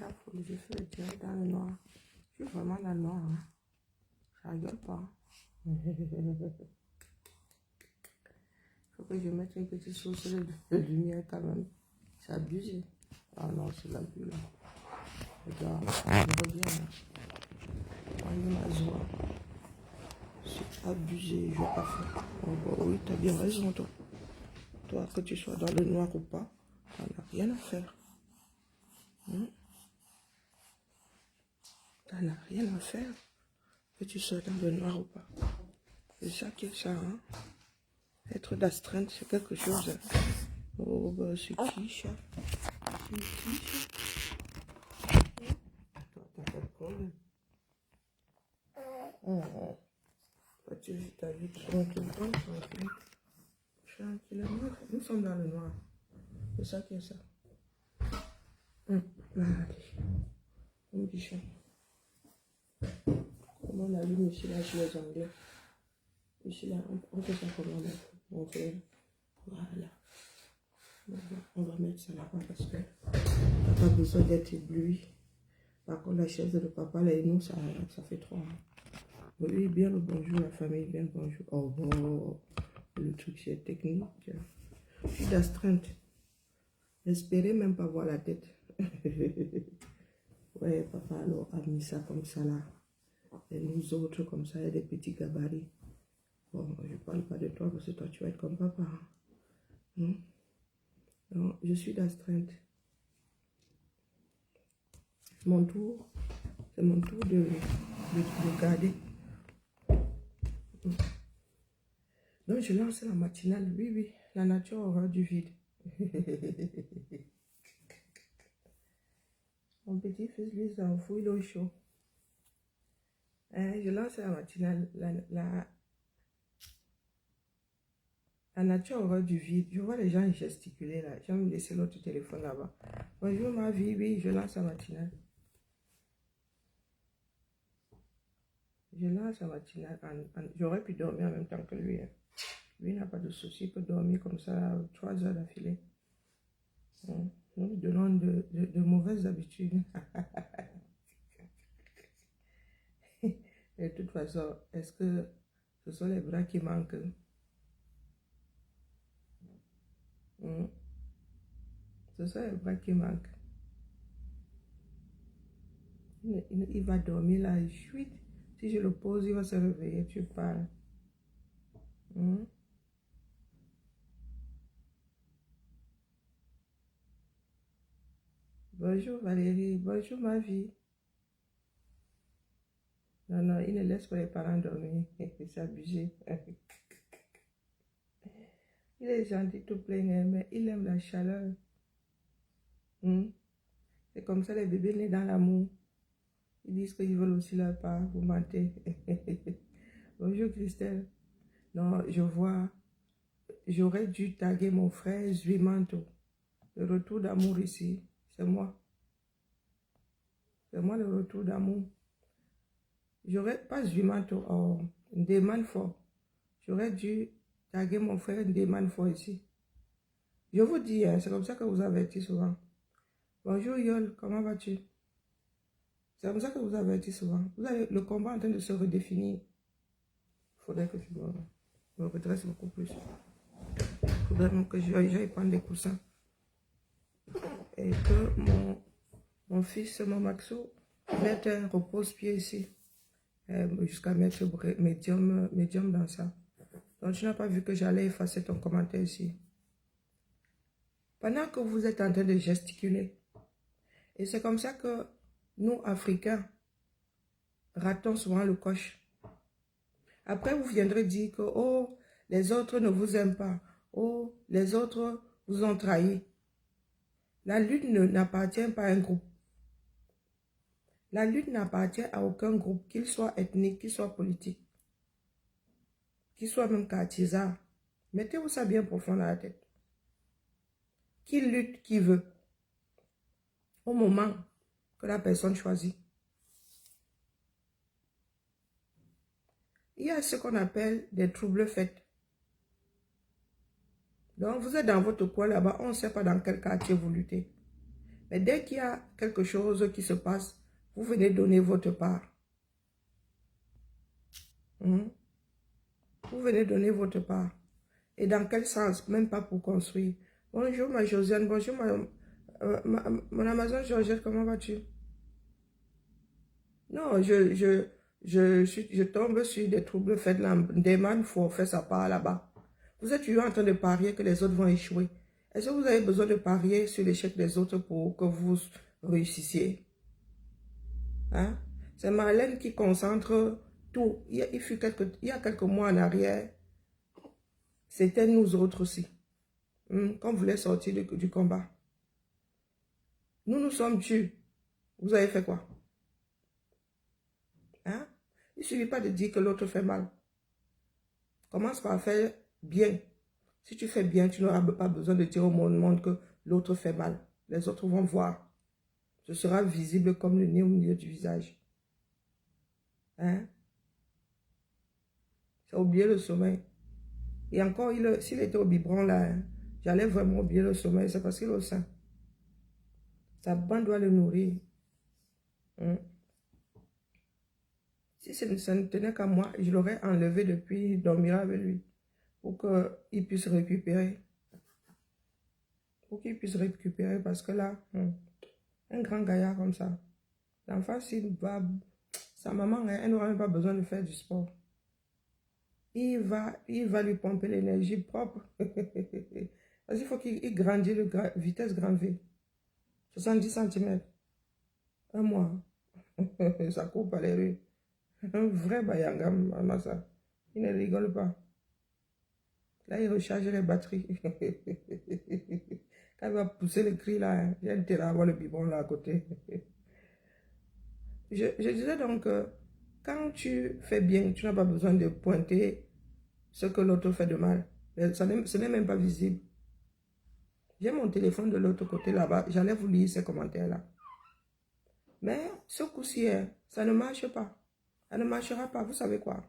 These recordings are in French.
la folie, je fais le direct dans le noir. Je suis vraiment dans le noir. Hein. Ça rigole pas. Faut que je mette une petite source de lumière quand même. C'est abusé. Ah non, c'est l'abus là. Regarde, je reviens là. On ma joie. C'est abusé, je vais pas faire. Oh, bah, oui, t'as bien raison, toi. Toi, que tu sois dans le noir ou pas, t'en as rien à faire. T'en as rien à faire. Que tu sois dans le noir ou pas. C'est ça qui est ça, hein. Être d'astreinte, c'est quelque chose. Hein. Oh, bah, c'est qui, ça? C'est qui, ça? Toi, t'as pas de problème. Oh, bah, tu vis ta vie tranquille. Tranquillement. Nous sommes dans le noir. C'est ça qui est ça. Allez. On dit ça. Comment on allume ici là chez les Anglais? Ici là, on fait ça comment on fait. Voilà. On va mettre ça là-bas parce que t'as pas besoin d'être ébloui. Par contre, la chaise de papa là et nous, ça fait trop. Hein. Oui, bien le bonjour la famille, bien le bonjour. Oh bon, le truc c'est technique. Je suis d'astreinte. N'espérez même pas voir la tête. Ouais, papa alors a mis ça comme ça là. Et nous autres comme ça, il y a des petits gabarits. Bon, je parle pas de toi parce que toi tu vas être comme papa. Hein? Non, je suis d'astreinte. Mon tour, c'est mon tour de garder. Donc je lance la matinale, oui, la nature aura du vide. Mon petit-fils, lui, s'en fout, il est au chaud. Je lance la matinale, la nature aura du vide. Je vois les gens gesticuler là. Je vais me laisser l'autre téléphone là-bas. Bonjour ma vie, oui, je lance la matinale. Je lance la matinale. J'aurais pu dormir en même temps que lui. Hein. Lui n'a pas de souci, il peut dormir comme ça 3 heures d'affilée. Nous lui donnons de mauvaises habitudes. Et de toute façon, est-ce que ce sont les bras qui manquent? Ce sont les bras qui manquent. Il va dormir là, chouette. Si je le pose, il va se réveiller, tu parles. Bonjour Valérie, bonjour ma vie. Non, il ne laisse pas les parents dormir, c'est abusé. Il est gentil tout plein, mais il aime la chaleur. C'est comme ça les bébés nés dans l'amour. Ils disent qu'ils veulent aussi leur part, vous mentez. Bonjour Christelle. Non, je vois, j'aurais dû taguer mon frère Zuimanto. Le retour d'amour ici, c'est moi. C'est moi le retour d'amour. J'aurais pas Zuimanto, oh, Ndeman fort. J'aurais dû taguer mon frère Ndeman fort ici. Je vous dis, hein, c'est comme ça que vous avertis souvent. Bonjour Yol, comment vas-tu? C'est comme ça que vous avertis souvent. Vous avez le combat en train de se redéfinir. Il faudrait que je me redresse beaucoup plus. Il faudrait même que j'aille prendre des coussins. Et que mon fils, mon Maxo, mette un repose-pied ici. Jusqu'à mettre médium dans ça. Donc tu n'as pas vu que j'allais effacer ton commentaire ici. Pendant que vous êtes en train de gesticuler. Et c'est comme ça que nous, Africains, ratons souvent le coche. Après, vous viendrez dire que, oh, les autres ne vous aiment pas. Oh, les autres vous ont trahi. La lutte n'appartient pas à un groupe. La lutte n'appartient à aucun groupe, qu'il soit ethnique, qu'il soit politique, qu'il soit même partisan. Mettez-vous ça bien profond dans la tête. Qui lutte, qui veut. Au moment que la personne choisit. Il y a ce qu'on appelle des troubles faits. Donc, vous êtes dans votre coin là-bas, on ne sait pas dans quel quartier vous luttez. Mais dès qu'il y a quelque chose qui se passe, vous venez donner votre part. Vous venez donner votre part. Et dans quel sens? Même pas pour construire. Bonjour ma Josiane, bonjour mon Amazon Georgette, comment vas-tu? Non, je tombe sur des troubles faits de l'Andeman, il faut faire sa part là-bas. Vous êtes toujours en train de parier que les autres vont échouer. Est-ce que vous avez besoin de parier sur l'échec des autres pour que vous réussissiez? Hein? C'est Marlène qui concentre tout. Il y a quelques mois en arrière, c'était nous autres aussi. Quand on voulait sortir du combat. Nous nous sommes tués. Vous avez fait quoi? Hein? Il ne suffit pas de dire que l'autre fait mal. Commence par faire bien. Si tu fais bien, tu n'auras pas besoin de dire au monde que l'autre fait mal. Les autres vont voir. Ce sera visible comme le nez au milieu du visage. Hein? Tu as oublié le sommeil. Et encore, s'il était au biberon là, hein, j'allais vraiment oublier le sommeil. C'est parce qu'il est au sein. Sa bande doit le nourrir. Si ça ne tenait qu'à moi, je l'aurais enlevé depuis, dormir avec lui. Pour qu'il puisse récupérer. Pour qu'il puisse récupérer. Parce que là, un grand gaillard comme ça, l'enfant, s'il va, sa maman, elle n'aura même pas besoin de faire du sport. Il va lui pomper l'énergie propre. Parce qu'il faut qu'il grandisse vitesse grand V. 70 cm. Un mois. Ça court par les rues. Un vrai bayanga, Massa. Il ne rigole pas. Là, il recharge les batteries. Quand il va pousser le cri là, il y a intérêt à avoir le biberon là à côté. Je disais donc, quand tu fais bien, tu n'as pas besoin de pointer ce que l'autre fait de mal. Ce n'est même pas visible. J'ai mon téléphone de l'autre côté là-bas. J'allais vous lire ces commentaires-là. Mais ce coup-ci, ça ne marche pas. Ça ne marchera pas. Vous savez quoi?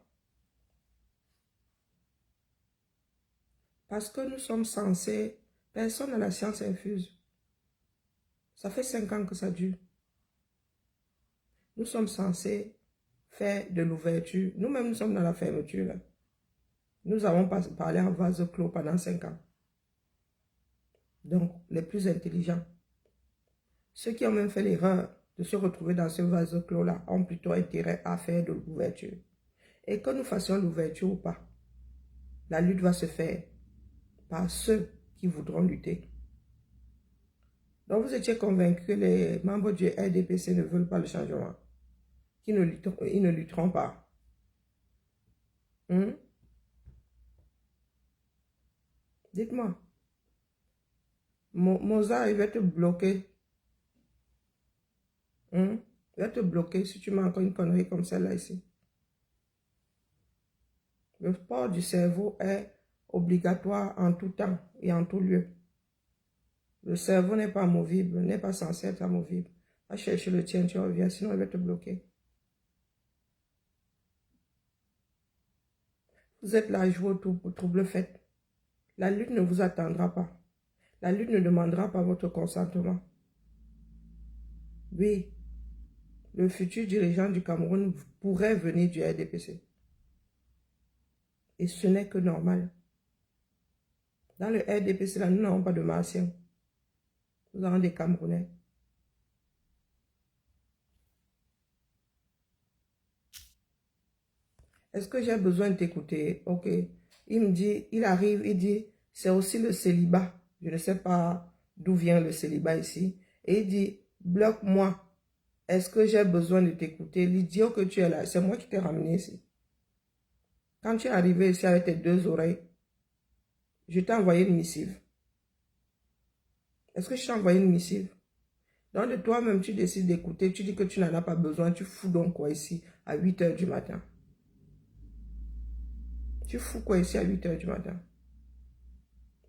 Parce que nous sommes censés... Personne n'a la science infuse. Ça fait 5 ans que ça dure. Nous sommes censés faire de l'ouverture. Nous-mêmes, nous sommes dans la fermeture. Là. Nous avons parlé en vase clos pendant 5 ans. Donc, les plus intelligents. Ceux qui ont même fait l'erreur de se retrouver dans ce vase clos-là ont plutôt intérêt à faire de l'ouverture. Et que nous fassions l'ouverture ou pas, la lutte va se faire par ceux qui voudront lutter. Donc, vous étiez convaincus que les membres du RDPC ne veulent pas le changement. Ils ne lutteront pas. Dites-moi. Mozart, il va te bloquer. Il va te bloquer si tu mets encore une connerie comme celle-là ici. Le sport du cerveau est obligatoire en tout temps et en tout lieu. Le cerveau n'est pas amovible, n'est pas censé être amovible. Va chercher le tien, tu reviens, sinon il va te bloquer. Vous êtes là à jouer au trouble fait. La lutte ne vous attendra pas. La lutte ne demandera pas votre consentement. Oui, le futur dirigeant du Cameroun pourrait venir du RDPC. Et ce n'est que normal. Dans le RDPC, là, nous n'avons pas de Martiens. Nous avons des Camerounais. Est-ce que j'ai besoin de t'écouter? Ok. Il me dit, il arrive, il dit, c'est aussi le célibat. Je ne sais pas d'où vient le célibat ici. Et il dit, bloque-moi. Est-ce que j'ai besoin de t'écouter? L'idiot que tu es là, c'est moi qui t'ai ramené ici. Quand tu es arrivé ici avec tes 2 oreilles, je t'ai envoyé une missive. Est-ce que je t'ai envoyé une missive? Donc de toi-même, tu décides d'écouter, tu dis que tu n'en as pas besoin, tu fous donc quoi ici à 8 h du matin? Tu fous quoi ici à 8 h du matin?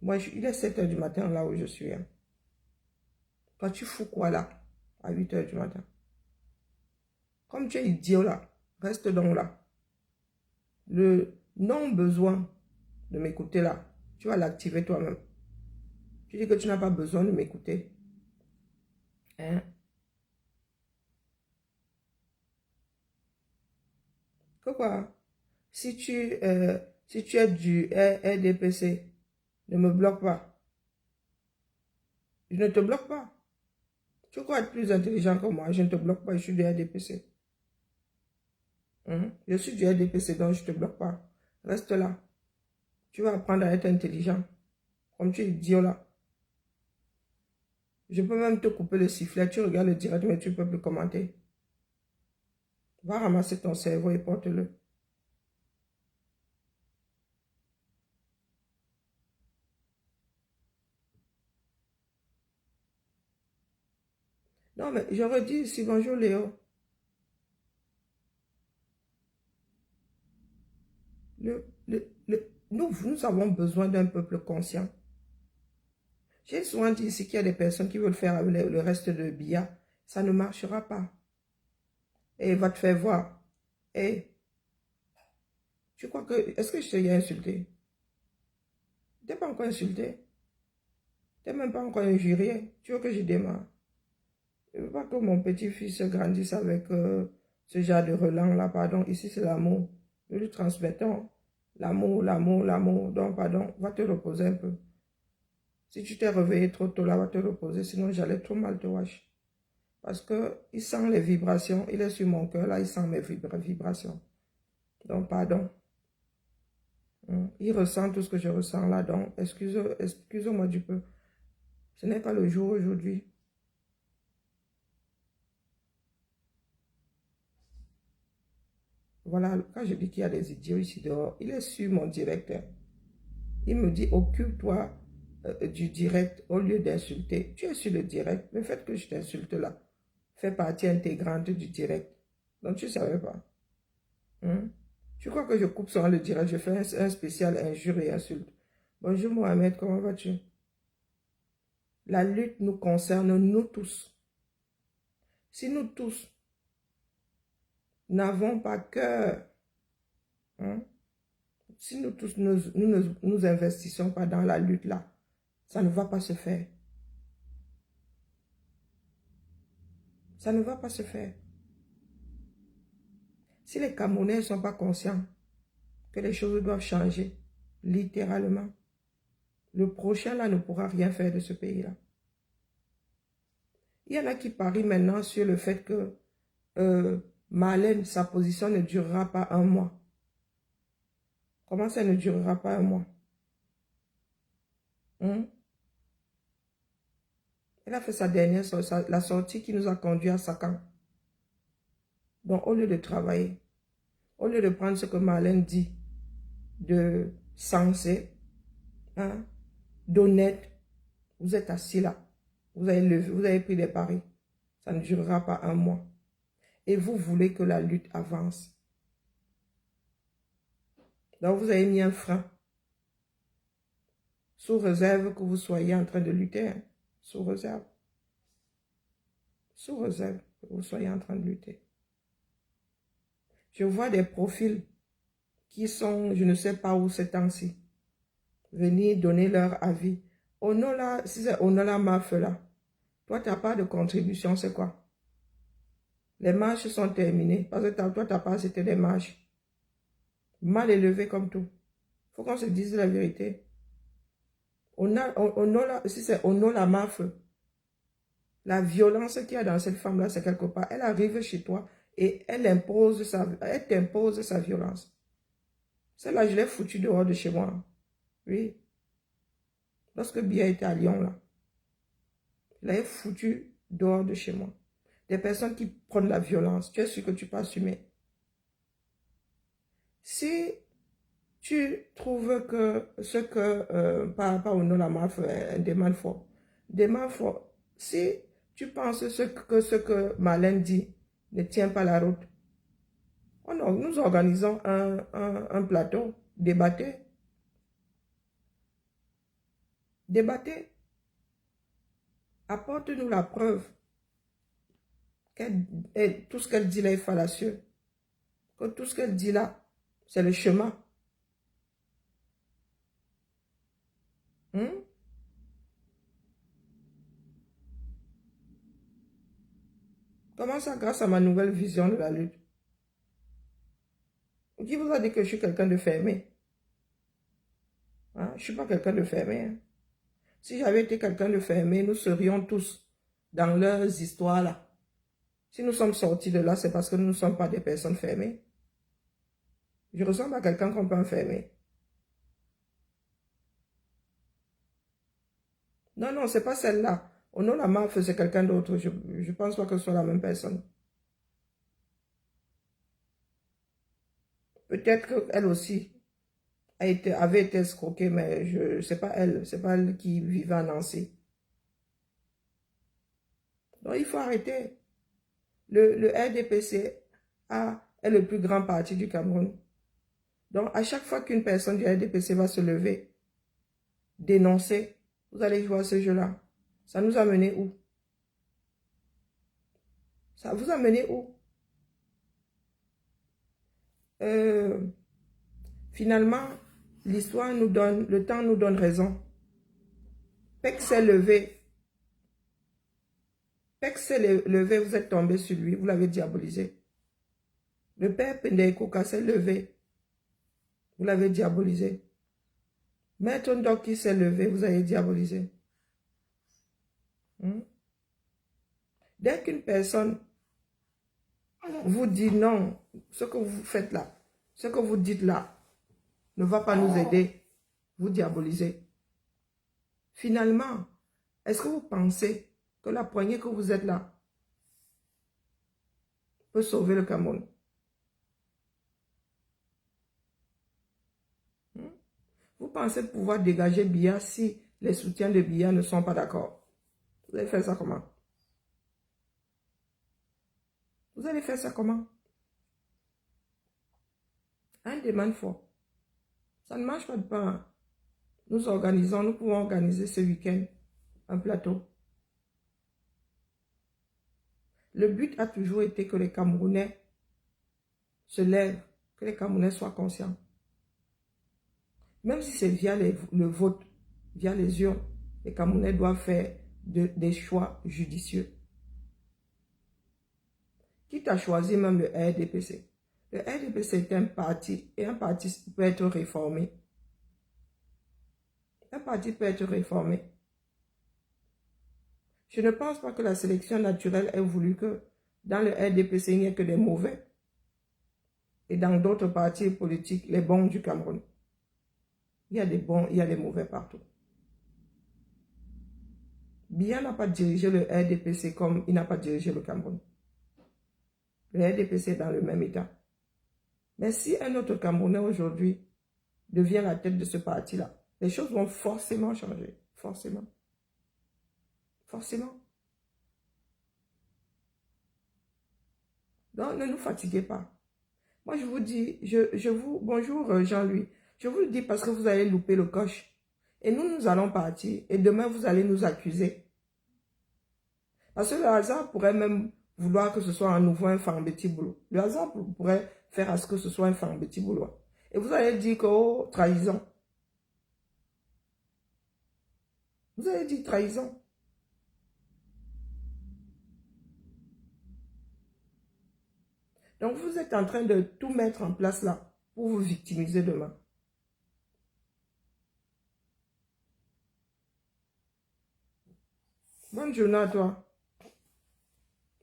Moi, il est 7 h du matin là où je suis. Hein. Toi, tu fous quoi là à 8 h du matin? Comme tu es idiot là, reste donc là. Le non-besoin de m'écouter là, tu vas l'activer toi-même. Tu dis que tu n'as pas besoin de m'écouter. Hein? Quoi? Si tu es du RDPC, ne me bloque pas. Je ne te bloque pas. Tu crois être plus intelligent que moi, je ne te bloque pas, je suis du RDPC. Je suis du RDPC, donc je ne te bloque pas. Reste là. Tu vas apprendre à être intelligent. Comme tu es idiot là. Je peux même te couper le sifflet. Tu regardes le direct, mais tu ne peux plus commenter. Va ramasser ton cerveau et porte-le. Non, mais j'aurais dit ici, bonjour Léo. Nous avons besoin d'un peuple conscient. J'ai souvent dit ici qu'il y a des personnes qui veulent faire le reste de Bia. Ça ne marchera pas. Et il va te faire voir. Et tu crois que... Est-ce que je t'ai insulté? Tu n'es pas encore insulté. Tu n'es même pas encore injurié. Tu veux que je démarre? Je ne veux pas que mon petit-fils grandisse avec ce genre de relan-là. Pardon, ici c'est l'amour. Nous lui transmettons l'amour, l'amour, l'amour. Donc, pardon, va te reposer un peu. Si tu t'es réveillé trop tôt là, va te reposer. Sinon, j'allais trop mal te watch. Parce que il sent les vibrations. Il est sur mon cœur là, il sent mes vibrations. Donc, pardon. Il ressent tout ce que je ressens là. Donc, excuse-moi du peu. Ce n'est pas le jour aujourd'hui. Voilà, quand je dis qu'il y a des idiots ici dehors, il est sur mon directeur. Il me dit, occupe-toi du direct au lieu d'insulter. Tu es sur le direct. Le fait que je t'insulte là fait partie intégrante du direct. Donc, tu ne savais pas. Tu crois que je coupe sur le direct, je fais un spécial injure et insulte. Bonjour Mohamed, comment vas-tu? La lutte nous concerne nous tous. Si nous tous n'avons pas cœur, si nous tous nous investissons pas dans la lutte là, ça ne va pas se faire. Ça ne va pas se faire. Si les Camerounais ne sont pas conscients que les choses doivent changer, littéralement, le prochain là ne pourra rien faire de ce pays-là. Il y en a qui parient maintenant sur le fait que Marlène, sa position ne durera pas un mois. Comment ça ne durera pas un mois? Elle a fait sa dernière la sortie qui nous a conduit à Sakan. Donc, au lieu de travailler, au lieu de prendre ce que Marlène dit, de sensé, d'honnête, vous êtes assis là. Vous avez pris des paris. Ça ne durera pas un mois. Et vous voulez que la lutte avance. Donc, vous avez mis un frein. Sous réserve que vous soyez en train de lutter. Sous réserve. Sous réserve que vous soyez en train de lutter. Je vois des profils qui sont, je ne sais pas où ces temps-ci, venir donner leur avis. Onola, si c'est Onola Maf là, toi, tu n'as pas de contribution, c'est quoi? Les marches sont terminées, parce que toi, ta part, c'était des marches. Mal élevées comme tout. Il faut qu'on se dise la vérité. Si c'est Onola Maf, la violence qu'il y a dans cette femme-là, c'est quelque part. Elle arrive chez toi et elle t'impose sa violence. Celle-là, je l'ai foutue dehors de chez moi. Oui. Lorsque Bia était à Lyon, là, je l'ai foutue dehors de chez moi. Des personnes qui prennent la violence, tu es sûr que tu peux assumer. Si tu trouves que ce que, par rapport au nom de la MAF, demande fort, si tu penses que ce que Marlène dit ne tient pas la route, nous organisons un plateau, débattez. Débattez. Apporte-nous la preuve que tout ce qu'elle dit là est fallacieux. Que tout ce qu'elle dit là, c'est le chemin. Comment ça, grâce à ma nouvelle vision de la lutte? Qui vous a dit que je suis quelqu'un de fermé? Hein? Je ne suis pas quelqu'un de fermé. Hein. Si j'avais été quelqu'un de fermé, nous serions tous dans leurs histoires là. Si nous sommes sortis de là, c'est parce que nous ne sommes pas des personnes fermées. Je ressemble à quelqu'un qu'on peut enfermer. Non, non, c'est pas celle-là. Ono la Marfe, c'est quelqu'un d'autre. Je ne pense pas que ce soit la même personne. Peut-être qu'elle aussi avait été escroquée, mais ce n'est pas elle. Ce n'est pas elle qui vivait à Nancy. Donc, il faut arrêter. Le RDPC est le plus grand parti du Cameroun. Donc, à chaque fois qu'une personne du RDPC va se lever, dénoncer, vous allez jouer à ce jeu-là. Ça nous a mené où? Ça vous a mené où? Finalement, l'histoire nous donne, le temps nous donne raison. Peck s'est levé. Peck s'est levé, vous êtes tombé sur lui, vous l'avez diabolisé. Le père Pendekoka s'est levé, vous l'avez diabolisé. Maître Ndoki s'est levé, vous avez diabolisé. Dès qu'une personne vous dit non, ce que vous faites là, ce que vous dites là, ne va pas nous aider, vous diabolisez. Finalement, est-ce que vous pensez que la poignée que vous êtes là peut sauver le Cameroun? Vous pensez pouvoir dégager Biya si les soutiens de Biya ne sont pas d'accord? Vous allez faire ça comment? Vous allez faire ça comment? Un demande fort. Ça ne marche pas de pain. Nous organisons, nous pouvons organiser ce week-end un plateau. Le but a toujours été que les Camerounais se lèvent, que les Camerounais soient conscients. Même si c'est via le vote, via les urnes, les Camerounais doivent faire des choix judicieux. Quitte à choisir même le RDPC. Le RDPC est un parti, et un parti peut être réformé. Un parti peut être réformé. Je ne pense pas que la sélection naturelle ait voulu que dans le RDPC, il n'y ait que des mauvais. Et dans d'autres partis politiques, les bons du Cameroun. Il y a des bons, il y a des mauvais partout. Biya n'a pas dirigé le RDPC comme il n'a pas dirigé le Cameroun. Le RDPC est dans le même état. Mais si un autre Camerounais aujourd'hui devient la tête de ce parti-là, les choses vont forcément changer. Forcément. Forcément. Donc, ne nous fatiguez pas. Moi, je vous dis, bonjour Jean-Louis, je vous le dis parce que vous allez louper le coche. Et nous allons partir. Et demain, vous allez nous accuser. Parce que le hasard pourrait même vouloir que ce soit à nouveau un Fambeti Boulot. Le hasard pourrait faire à ce que ce soit un Fambeti Boulot. Et vous allez dire que, oh, trahison. Vous allez dire trahison. Donc, vous êtes en train de tout mettre en place là pour vous victimiser demain. Bonne journée à toi.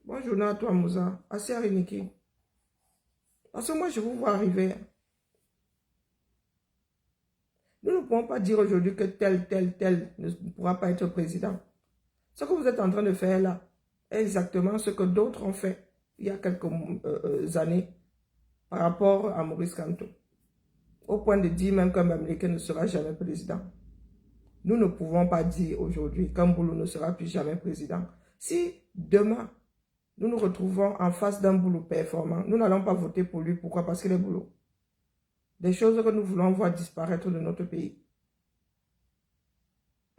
Bonne journée à toi, Moussa. Assez Ariniki. Parce que moi, je vous vois arriver. Nous ne pouvons pas dire aujourd'hui que tel ne pourra pas être président. Ce que vous êtes en train de faire là est exactement ce que d'autres ont fait il y a quelques années par rapport à Maurice Kamto. Au point de dire même qu'un Bamileke ne sera jamais président. Nous ne pouvons pas dire aujourd'hui qu'un Boulou ne sera plus jamais président. Si demain, nous nous retrouvons en face d'un Boulou performant, nous n'allons pas voter pour lui. Pourquoi? Parce qu'il est Boulou. Des choses que nous voulons voir disparaître de notre pays.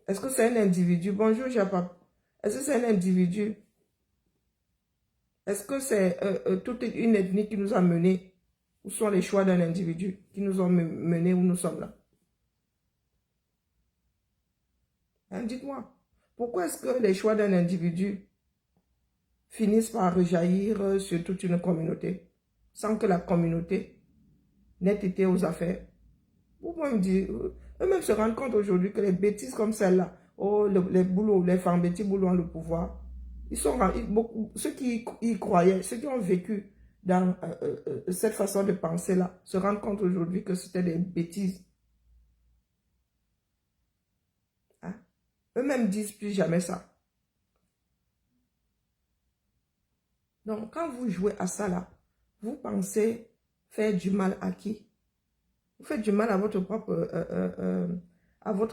Est-ce que c'est un individu? Bonjour, Japap. Est-ce que c'est un individu? Est-ce que c'est toute une ethnie qui nous a menés? Où sont les choix d'un individu qui nous ont menés où nous sommes là? Hein, dites-moi, pourquoi est-ce que les choix d'un individu finissent par rejaillir sur toute une communauté, sans que la communauté n'ait été aux affaires. Eux-mêmes se rendent compte aujourd'hui que les bêtises comme celle-là, oh, les boulots, les femmes petits boulots ont le pouvoir. Ceux qui y croyaient, ceux qui ont vécu dans cette façon de penser-là, se rendent compte aujourd'hui que c'était des bêtises. Hein? Eux-mêmes disent plus jamais ça. Donc, quand vous jouez à ça là, vous pensez faire du mal à qui? Vous faites du mal à votre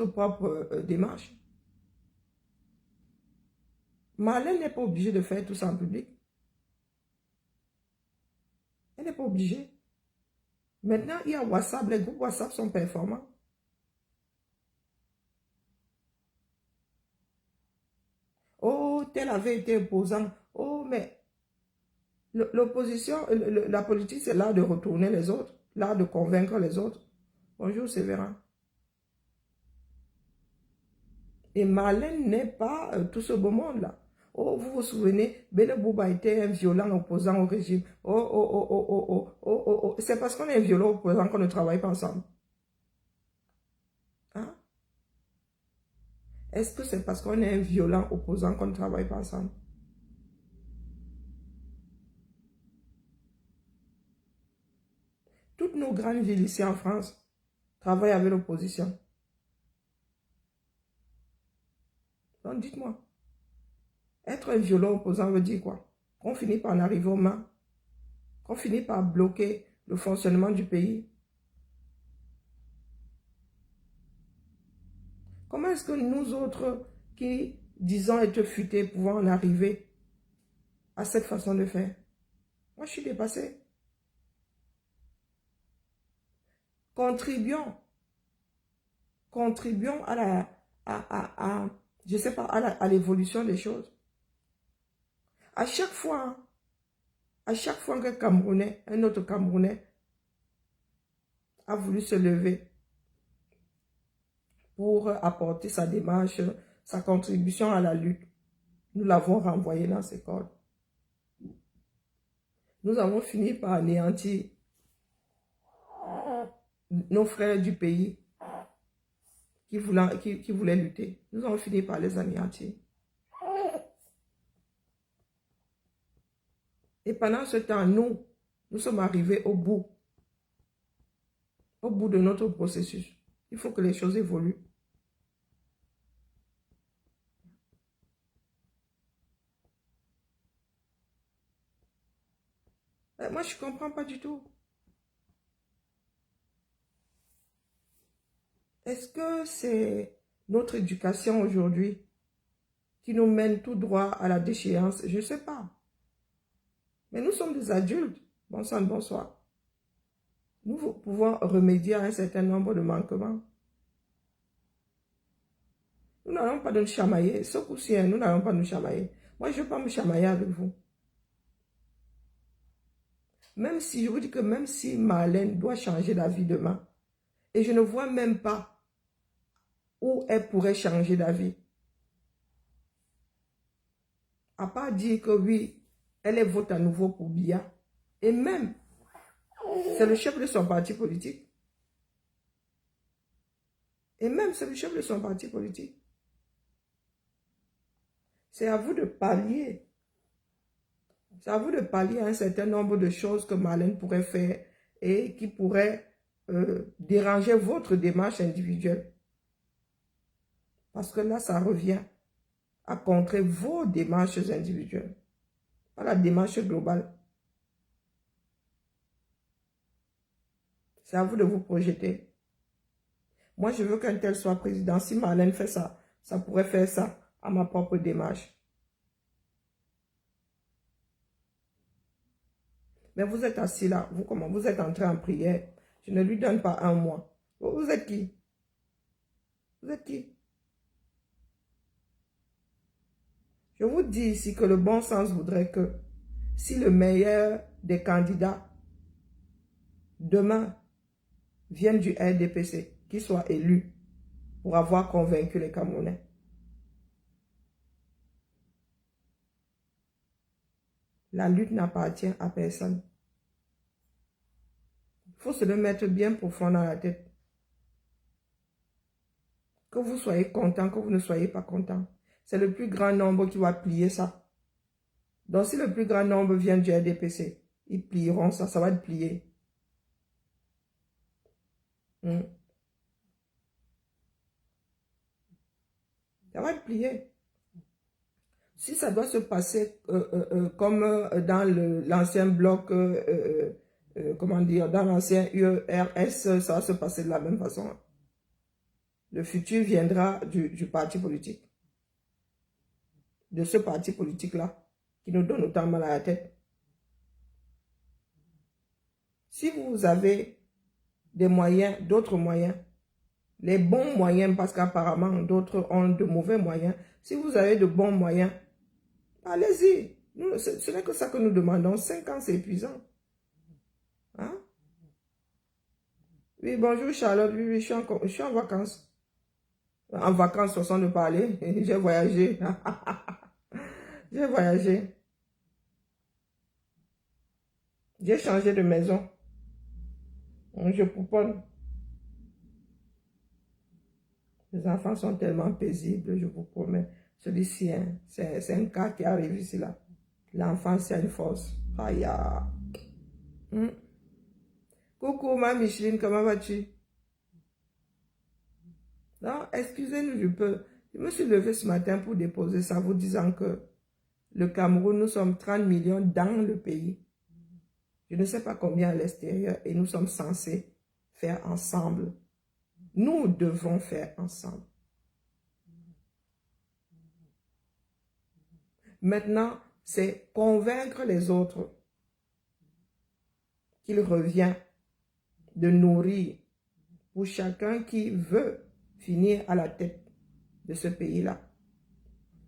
propre démarche. Marlène n'est pas obligée de faire tout ça en public. Elle n'est pas obligée. Maintenant, il y a WhatsApp. Les groupes WhatsApp sont performants. Oh, tel avait été opposant. Oh, mais l'opposition, la politique, c'est l'art de retourner les autres, l'art de convaincre les autres. Bonjour, Sévérin. Et Marlène n'est pas tout ce beau monde-là. Oh, vous vous souvenez, Bele Bouba était un violent opposant au régime. Oh. C'est parce qu'on est un violent opposant qu'on ne travaille pas ensemble. Hein? Est-ce que c'est parce qu'on est un violent opposant qu'on ne travaille pas ensemble? Toutes nos grandes villes ici en France travaillent avec l'opposition. Donc dites-moi, être un violent opposant veut dire quoi? Qu'on finit par en arriver aux mains, qu'on finit par bloquer le fonctionnement du pays. Comment est-ce que nous autres qui disons être futés pouvons en arriver à cette façon de faire? Moi, je suis dépassée. Contribuons je sais pas, à l'évolution des choses. À chaque fois qu'un Camerounais, un autre Camerounais a voulu se lever pour apporter sa démarche, sa contribution à la lutte, nous l'avons renvoyé dans ses cordes. Nous avons fini par anéantir nos frères du pays qui voulaient lutter. Nous avons fini par les anéantir. Et pendant ce temps, nous sommes arrivés au bout de notre processus. Il faut que les choses évoluent. Moi, je ne comprends pas du tout. Est-ce que c'est notre éducation aujourd'hui qui nous mène tout droit à la déchéance? Je ne sais pas. Mais nous sommes des adultes. Bon sang, bonsoir. Nous pouvons remédier à un certain nombre de manquements. Nous n'allons pas nous chamailler. Ce coup-ci, nous n'allons pas nous chamailler. Moi, je ne veux pas me chamailler avec vous. Même si, je vous dis que même si Marlène doit changer d'avis demain, et je ne vois même pas où elle pourrait changer d'avis. À part dire que oui, elle vote à nouveau pour Biya. Et même, c'est le chef de son parti politique. Et même, c'est le chef de son parti politique. C'est à vous de pallier. C'est à vous de pallier à un certain nombre de choses que Marlène pourrait faire et qui pourraient déranger votre démarche individuelle. Parce que là, ça revient à contrer vos démarches individuelles, pas la démarche globale. C'est à vous de vous projeter. Moi, je veux qu'un tel soit président. Si Marlène fait ça, ça pourrait faire ça à ma propre démarche. Mais vous êtes assis là, vous êtes entré en prière. Je ne lui donne pas un mois. Vous êtes qui? Vous êtes qui? Je vous dis ici que le bon sens voudrait que si le meilleur des candidats demain vienne du RDPC, qu'il soit élu pour avoir convaincu les Camerounais. La lutte n'appartient à personne. Il faut se le mettre bien profond dans la tête. Que vous soyez content, que vous ne soyez pas content. C'est le plus grand nombre qui va plier ça. Donc si le plus grand nombre vient du RDPC, ils plieront ça, ça va être plié. Ça va être plié. Si ça doit se passer comme dans l'ancien bloc, comment dire, dans l'ancien URS, ça va se passer de la même façon. Le futur viendra du parti politique. De ce parti politique-là, qui nous donne autant mal à la tête. Si vous avez des moyens, d'autres moyens, les bons moyens, parce qu'apparemment d'autres ont de mauvais moyens, si vous avez de bons moyens, allez-y. Ce n'est que ça que nous demandons. 5 ans, c'est épuisant. Hein? Oui, bonjour Charlotte. Oui, je suis en vacances. En vacances, façon de parler. J'ai voyagé. J'ai voyagé. J'ai changé de maison. Je pouponne. Les enfants sont tellement paisibles, je vous promets. Celui-ci, hein, c'est un cas qui arrive ici, là. L'enfant, c'est une force. Aïe. Coucou, ma Micheline, comment vas-tu? Non, excusez-nous, je me suis levée ce matin pour déposer ça, vous disant que le Cameroun, nous sommes 30 millions dans le pays. Je ne sais pas combien à l'extérieur et nous sommes censés faire ensemble. Nous devons faire ensemble. Maintenant, c'est convaincre les autres qu'il revient de nourrir pour chacun qui veut finir à la tête de ce pays-là.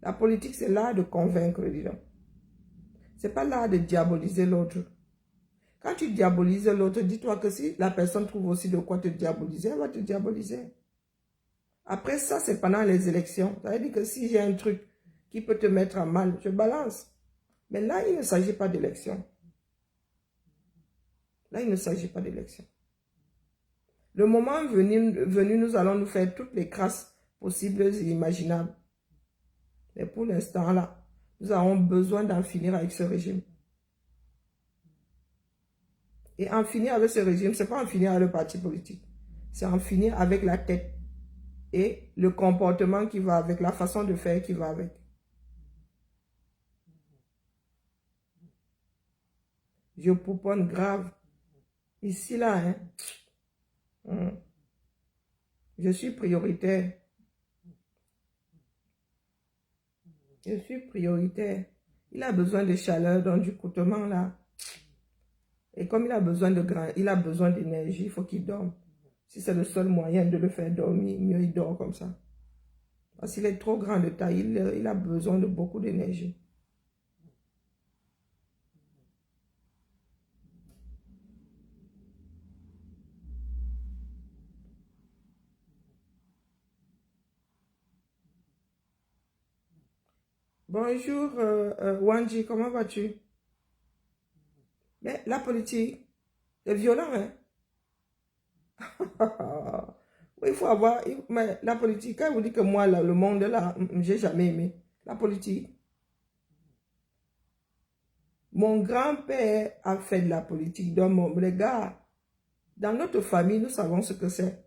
La politique, c'est l'art de convaincre les gens. Ce n'est pas l'art de diaboliser l'autre. Quand tu diabolises l'autre, dis-toi que si la personne trouve aussi de quoi te diaboliser, elle va te diaboliser. Après ça, c'est pendant les élections. Ça veut dire que si j'ai un truc qui peut te mettre à mal, je balance. Mais là, il ne s'agit pas d'élection. Là, il ne s'agit pas d'élection. Le moment venu, nous allons nous faire toutes les crasses possibles et imaginables. Mais pour l'instant, là, nous avons besoin d'en finir avec ce régime. Et en finir avec ce régime, ce n'est pas en finir avec le parti politique. C'est en finir avec la tête et le comportement qui va avec, la façon de faire qui va avec. Je pouponne grave. Ici, là, hein. Je suis prioritaire. Je suis prioritaire. Il a besoin de chaleur, donc du coutement, là. Et comme il a besoin d'énergie, il faut qu'il dorme. Si c'est le seul moyen de le faire dormir, mieux il dort comme ça. Parce qu'il est trop grand de taille, il a besoin de beaucoup d'énergie. Bonjour Wanji, comment vas-tu? Mais la politique, c'est violent, hein? Oui, il faut avoir... Mais la politique, quand vous dites que moi, là, le monde, là, j'ai jamais aimé. La politique. Mon grand-père a fait de la politique. Donc, les gars, dans notre famille, nous savons ce que c'est.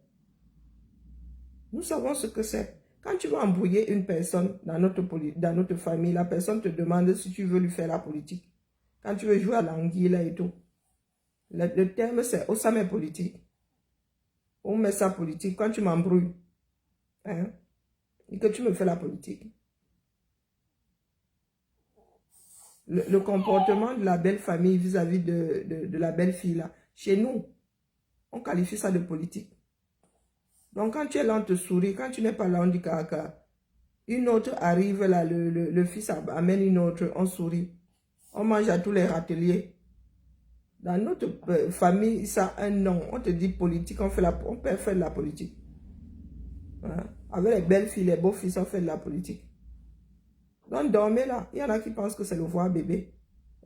Nous savons ce que c'est. Quand tu veux embrouiller une personne dans notre famille, la personne te demande si tu veux lui faire la politique. Quand tu veux jouer à l'anguille là et tout. Le terme c'est Osame politique. On met ça politique quand tu m'embrouilles. Hein, et que tu me fais la politique. Le comportement de la belle famille vis-à-vis de la belle fille là. Chez nous, on qualifie ça de politique. Donc, quand tu es là, on te sourit. Quand tu n'es pas là, on dit caca. Une autre arrive là, le fils amène une autre, on sourit. On mange à tous les râteliers. Dans notre famille, ça a un nom. On te dit politique, on peut faire de la politique. Hein? Avec les belles filles, les beaux fils, on fait de la politique. Donc, dormez là. Il y en a qui pensent que c'est le voir bébé.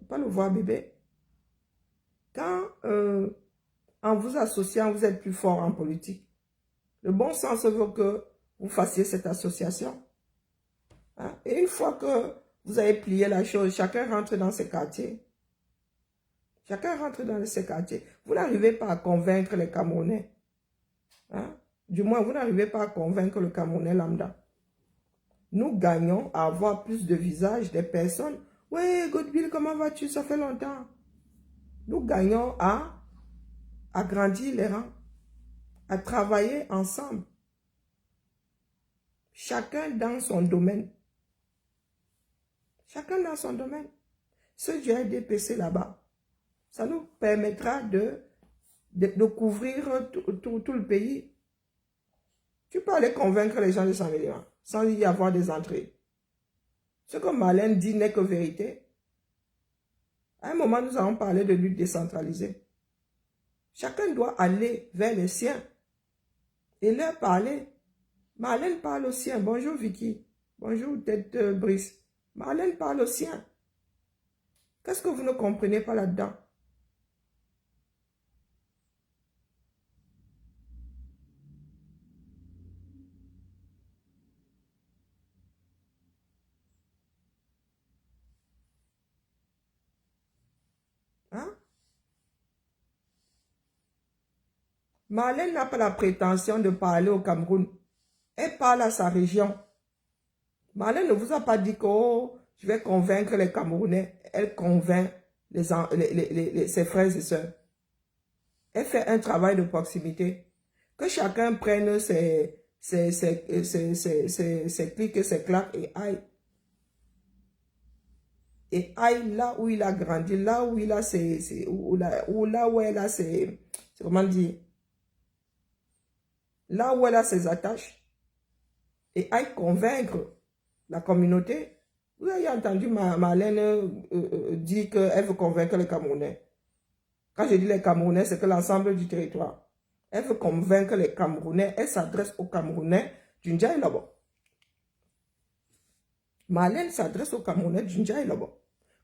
pas le voir, bébé. Quand, en vous associant, vous êtes plus fort en politique, le bon sens veut que vous fassiez cette association. Hein? Et une fois que vous avez plié la chose, chacun rentre dans ses quartiers. Chacun rentre dans ses quartiers. Vous n'arrivez pas à convaincre les Camerounais. Hein? Du moins, vous n'arrivez pas à convaincre le Camerounais lambda. Nous gagnons à avoir plus de visages des personnes. Oui, Godwill, comment vas-tu? Ça fait longtemps. Nous gagnons à agrandir les rangs, à travailler ensemble. Chacun dans son domaine. Chacun dans son domaine. Ce GRDPC là-bas, ça nous permettra de couvrir tout le pays. Tu peux aller convaincre les gens de Saint-Méliman sans y avoir des entrées. Ce que Marlène dit n'est que vérité. À un moment, nous allons parler de lutte décentralisée. Chacun doit aller vers les siens et leur parler. Marlène parle aux siens. Bonjour Vicky. Bonjour tête Brice. Marlène parle aux siens. Qu'est-ce que vous ne comprenez pas là-dedans? Hein? Marlène n'a pas la prétention de parler au Cameroun. Elle parle à sa région. Marlène ne vous a pas dit que oh, je vais convaincre les Camerounais. Elle convainc ses frères et sœurs. Elle fait un travail de proximité. Que chacun prenne ses clics et ses claques et aille. Et aille là où il a grandi, là où il a là où elle a ses, comment dire, là où elle a ses attaches. Et aille convaincre la communauté. Vous avez entendu Marlène dire qu'elle veut convaincre les Camerounais. Quand je dis les Camerounais, c'est que l'ensemble du territoire. Elle veut convaincre les Camerounais. Elle s'adresse aux Camerounais du Ndjaye là-bas. Marlène s'adresse aux Camerounais du Ndjaye là-bas.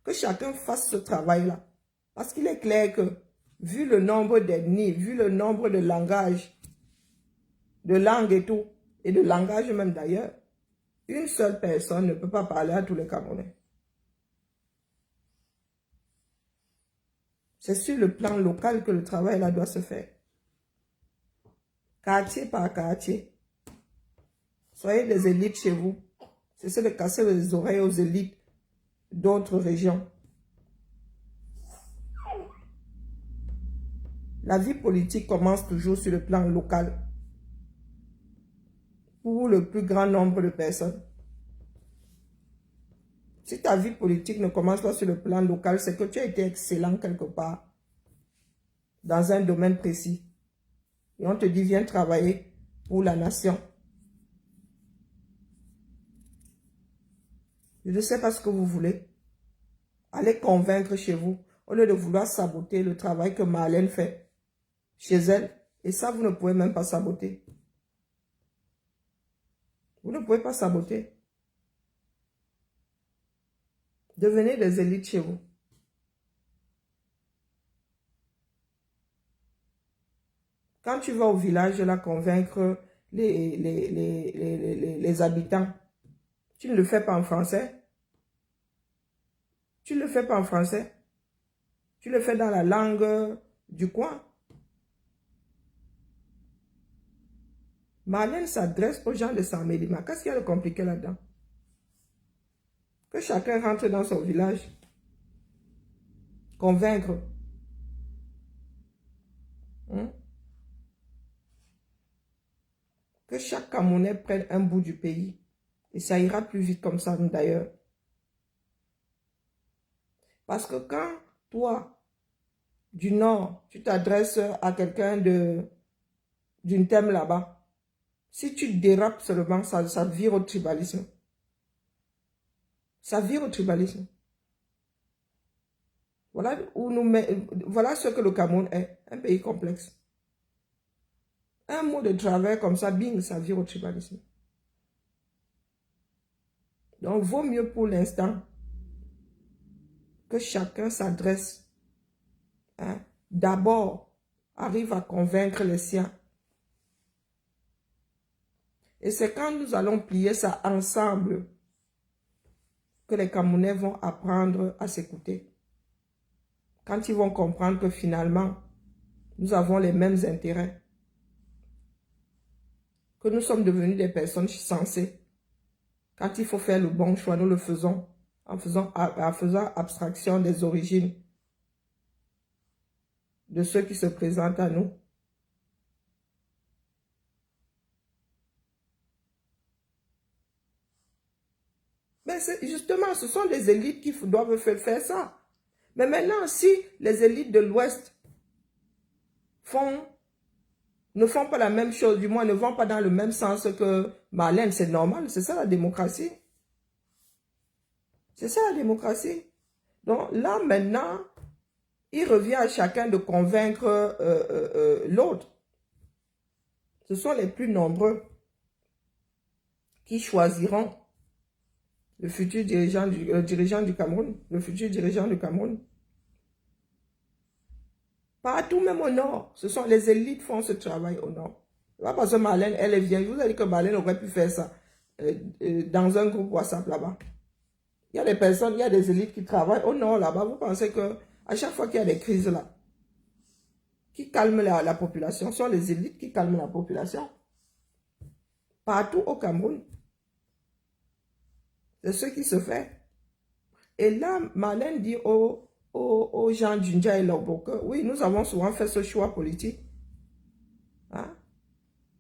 Que chacun fasse ce travail-là. Parce qu'il est clair que, vu le nombre d'ethnies, vu le nombre de langages, de langues et tout, et de langages même d'ailleurs, une seule personne ne peut pas parler à tous les Camerounais. C'est sur le plan local que le travail là doit se faire. Quartier par quartier. Soyez des élites chez vous. C'est de casser les oreilles aux élites d'autres régions. La vie politique commence toujours sur le plan local. Pour le plus grand nombre de personnes. Si ta vie politique ne commence pas sur le plan local, c'est que tu as été excellent quelque part. Dans un domaine précis. Et on te dit, viens travailler pour la nation. Je ne sais pas ce que vous voulez. Allez convaincre chez vous, au lieu de vouloir saboter le travail que Marlène fait chez elle. Et ça, vous ne pouvez même pas saboter. Vous ne pouvez pas saboter. Devenez des élites chez vous. Quand tu vas au village, là, convaincre les habitants, tu ne le fais pas en français. Tu ne le fais pas en français. Tu le fais dans la langue du coin. Marlène s'adresse aux gens de Saint-Méliman. Qu'est-ce qu'il y a de compliqué là-dedans? Que chacun rentre dans son village. Convaincre. Que chaque Camerounais prenne un bout du pays. Et ça ira plus vite comme ça d'ailleurs. Parce que quand toi, du Nord, tu t'adresses à quelqu'un d'une thème là-bas, si tu dérapes seulement, ça vire au tribalisme. Ça vire au tribalisme. Voilà, voilà ce que le Cameroun est, un pays complexe. Un mot de travers comme ça, bing, ça vire au tribalisme. Donc, vaut mieux pour l'instant que chacun s'adresse, hein, d'abord, arrive à convaincre les siens. Et c'est quand nous allons plier ça ensemble que les Camerounais vont apprendre à s'écouter. Quand ils vont comprendre que finalement, nous avons les mêmes intérêts, que nous sommes devenus des personnes sensées. Quand il faut faire le bon choix, nous le faisons en faisant abstraction des origines de ceux qui se présentent à nous. Mais justement, ce sont les élites qui doivent faire ça. Mais maintenant, si les élites de l'Ouest ne font pas la même chose, du moins ne vont pas dans le même sens que Marlène, c'est normal, c'est ça la démocratie. C'est ça la démocratie. Donc là, maintenant, il revient à chacun de convaincre l'autre. Ce sont les plus nombreux qui choisiront le futur dirigeant du Cameroun, le futur dirigeant du Cameroun. Partout, même au nord, ce sont les élites qui font ce travail au nord. Pas parce que Marlène, elle est vieille. Je vous ai dit que Marlène aurait pu faire ça dans un groupe WhatsApp là-bas. Il y a des personnes, il y a des élites qui travaillent au nord là-bas. Vous pensez que à chaque fois qu'il y a des crises là, qui calment la population, ce sont les élites qui calment la population. Partout au Cameroun. C'est ce qui se fait. Et là, Marlène dit aux gens d'Unja et Lorbo que oui, nous avons souvent fait ce choix politique. Hein?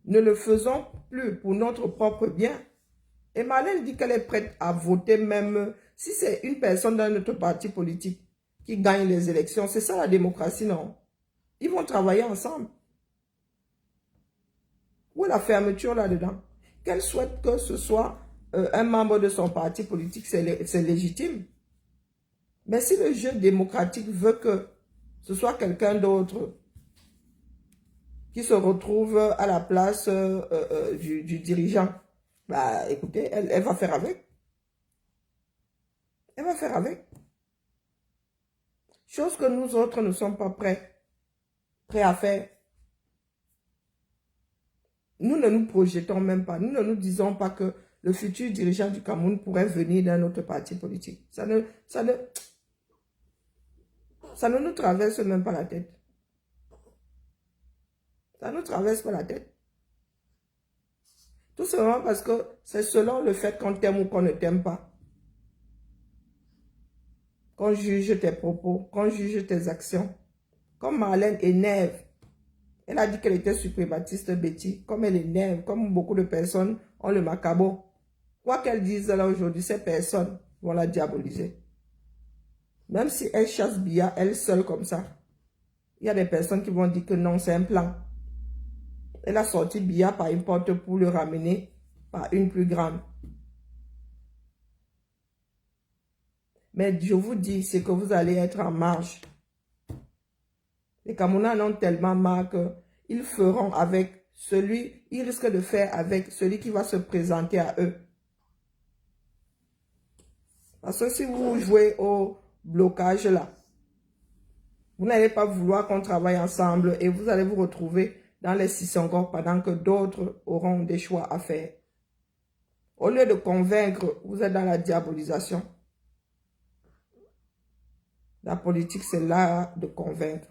Ne le faisons plus pour notre propre bien. Et Marlène dit qu'elle est prête à voter même si c'est une personne dans notre parti politique qui gagne les élections. C'est ça la démocratie, non? Ils vont travailler ensemble. Où est la fermeture là-dedans? Qu'elle souhaite que ce soit un membre de son parti politique, c'est légitime. Mais si le jeu démocratique veut que ce soit quelqu'un d'autre qui se retrouve à la place du dirigeant, bah écoutez, elle va faire avec. Elle va faire avec. Chose que nous autres ne sommes pas prêts à faire. Nous ne nous projetons même pas. Nous ne nous disons pas que le futur dirigeant du Cameroun pourrait venir d'un autre parti politique. Ça ne nous traverse même pas la tête. Ça ne nous traverse pas la tête. Tout simplement parce que c'est selon le fait qu'on t'aime ou qu'on ne t'aime pas. Qu'on juge tes propos, qu'on juge tes actions. Comme Marlène énerve. Elle a dit qu'elle était suprématiste, Betty. Comme elle énerve, comme beaucoup de personnes ont le macabo. Quoi qu'elle dise là aujourd'hui, ces personnes vont la diaboliser. Même si elle chasse Biya, elle seule comme ça. Il y a des personnes qui vont dire que non, c'est un plan. Elle a sorti Biya par une porte pour le ramener par une plus grande. Mais je vous dis, c'est que vous allez être en marge. Les Camerounais en ont tellement marre qu'ils feront avec celui, ils risquent de faire avec celui qui va se présenter à eux. Parce que si vous jouez au blocage là, vous n'allez pas vouloir qu'on travaille ensemble et vous allez vous retrouver dans les Sissoko pendant que d'autres auront des choix à faire. Au lieu de convaincre, vous êtes dans la diabolisation. La politique, c'est l'art de convaincre.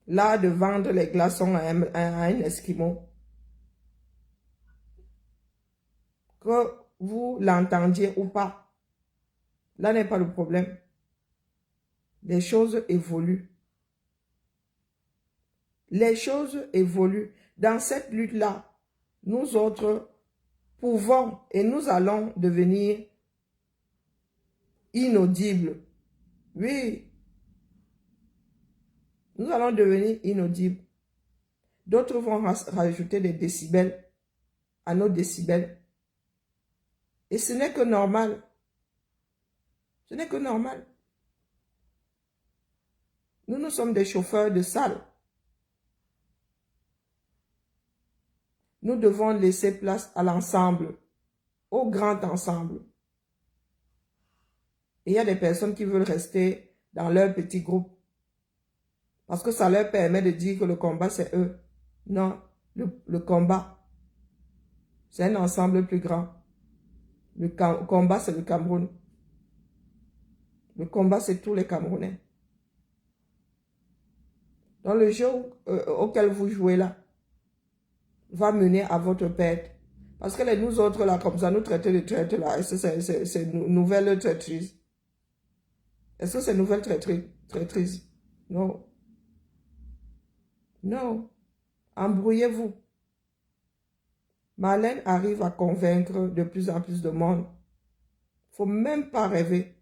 L'art de vendre les glaçons à un Esquimau. Que vous l'entendiez ou pas, là n'est pas le problème. Les choses évoluent. Les choses évoluent. Dans cette lutte-là, nous autres pouvons et nous allons devenir inaudibles. Oui. Nous allons devenir inaudibles. D'autres vont rajouter des décibels à nos décibels. Et ce n'est que normal. Ce n'est que normal. Nous sommes des chauffeurs de salle. Nous devons laisser place à l'ensemble, au grand ensemble. Et il y a des personnes qui veulent rester dans leur petit groupe. Parce que ça leur permet de dire que le combat, c'est eux. Non, le combat, c'est un ensemble plus grand. Le combat, c'est le Cameroun. Le combat, c'est tous les Camerounais. Donc, le jeu auquel vous jouez là va mener à votre perte. Parce que nous autres là, comme ça, nous traiter de traite là, c'est une nouvelle traîtrise. Est-ce que c'est une nouvelle traîtrise? Non. Non. Embrouillez-vous. Marlène arrive à convaincre de plus en plus de monde. Il ne faut même pas rêver.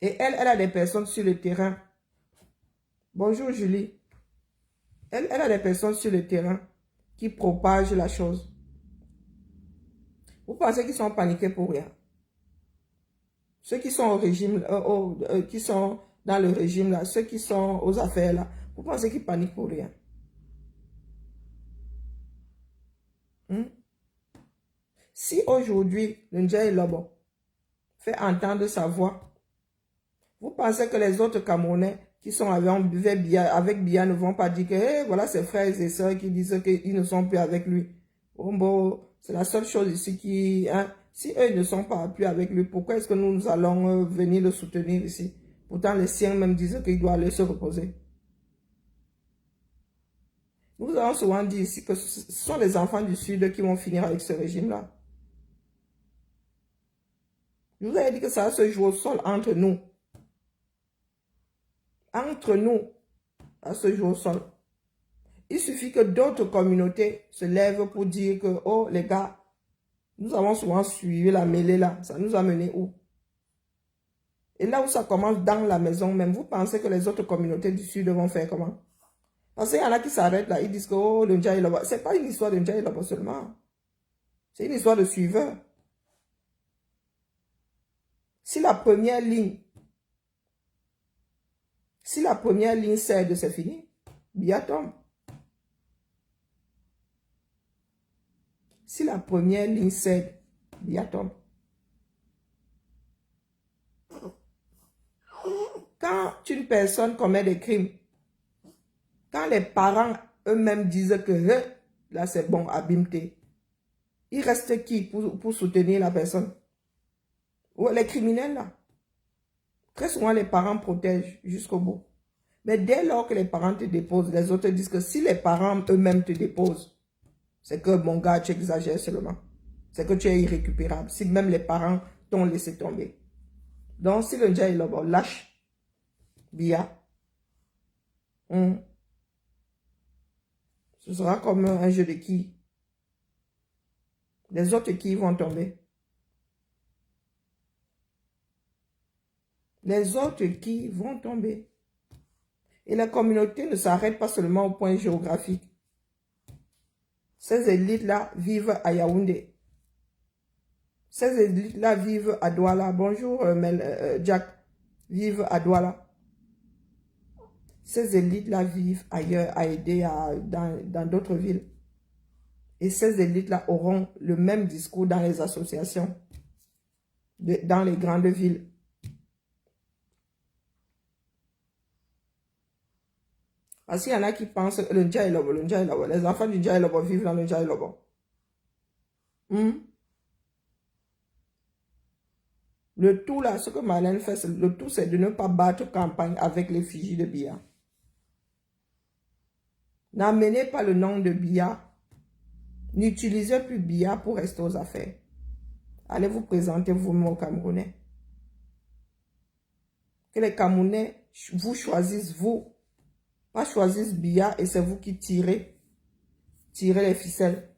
Et elle a des personnes sur le terrain. Bonjour Julie. Elle a des personnes sur le terrain qui propagent la chose. Vous pensez qu'ils sont paniqués pour rien? Ceux qui sont au régime, qui sont dans le régime là, ceux qui sont aux affaires là, vous pensez qu'ils paniquent pour rien? Si aujourd'hui, le Ndjaye Lobo fait entendre sa voix, vous pensez que les autres Camerounais qui sont avec Biya ne vont pas dire que hey, voilà ses frères et sœurs qui disent qu'ils ne sont plus avec lui. Bon, c'est la seule chose ici qui... Hein, si eux ne sont pas plus avec lui, pourquoi est-ce que nous allons venir le soutenir ici? Pourtant, les siens même disent qu'il doit aller se reposer. Nous avons souvent dit ici que ce sont les enfants du Sud qui vont finir avec ce régime-là. Je vous avais dit que ça se joue au sol entre nous. Entre nous, ça se joue au sol. Il suffit que d'autres communautés se lèvent pour dire que, oh les gars, nous avons souvent suivi la mêlée là. Ça nous a mené où? Et là où ça commence dans la maison même, vous pensez que les autres communautés du Sud vont faire comment? Parce qu'il y en a qui s'arrêtent là, ils disent que oh, le Ndjaye Lobo. Ce n'est pas une histoire de Ndjaye Lobo seulement. C'est une histoire de suiveurs. Si la première ligne cède, c'est fini. Biya tombe. Si la première ligne cède, Biya tombe. Quand une personne commet des crimes, quand les parents eux-mêmes disent que là c'est bon, abîme-t, il reste qui pour soutenir la personne? Ouais, les criminels là. Très souvent les parents protègent jusqu'au bout. Mais dès lors que les parents te déposent, les autres disent que si les parents eux-mêmes te déposent, c'est que mon gars, tu exagères seulement. C'est que tu es irrécupérable. Si même les parents t'ont laissé tomber. Donc si le Ndjaye Lobo lâche Biya, ce sera comme un jeu de qui. Les autres qui vont tomber. Les autres qui vont tomber. Et la communauté ne s'arrête pas seulement au point géographique. Ces élites-là vivent à Yaoundé. Ces élites-là vivent à Douala. Bonjour Jack. Vivent à Douala. Ces élites-là vivent ailleurs, à aider dans d'autres villes. Et ces élites-là auront le même discours dans les associations, dans les grandes villes. Parce qu'il y en a qui pensent que le Ndjaye Lobo, les enfants du Ndjaye Lobo vivent dans le Ndjaye Lobo. Le tout là, ce que Marlène fait, le tout c'est de ne pas battre campagne avec l'effigie de Biya. N'amenez pas le nom de Biya. N'utilisez plus Biya pour rester aux affaires. Allez vous présenter vous-même aux Camerounais. Que les Camerounais vous choisissent, vous. Pas choisissent Biya et c'est vous qui tirez les ficelles.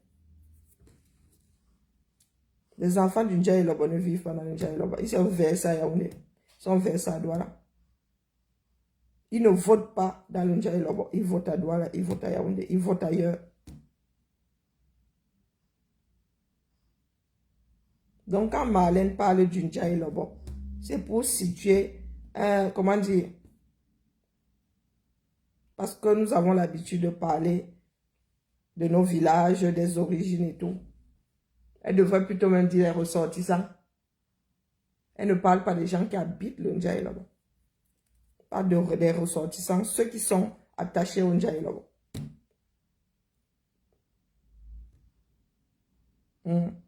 Les enfants du Ndjaye Lobo ne vivent pas dans le Ndjaye Lobo. Ils sont versés à Yaoundé. Ils sont versés à Douala. Ils ne votent pas dans le Ndjaye Lobo. Ils votent à Douala, ils votent à Yaoundé, ils votent ailleurs. Donc, quand Marlène parle du Ndjaye Lobo, c'est pour situer, comment dire, parce que nous avons l'habitude de parler de nos villages, des origines et tout. Elle devrait plutôt même dire les ressortissants. Elle ne parle pas des gens qui habitent le Ndjaye là-bas. Pas des ressortissants, ceux qui sont attachés au Ndjaye là-bas.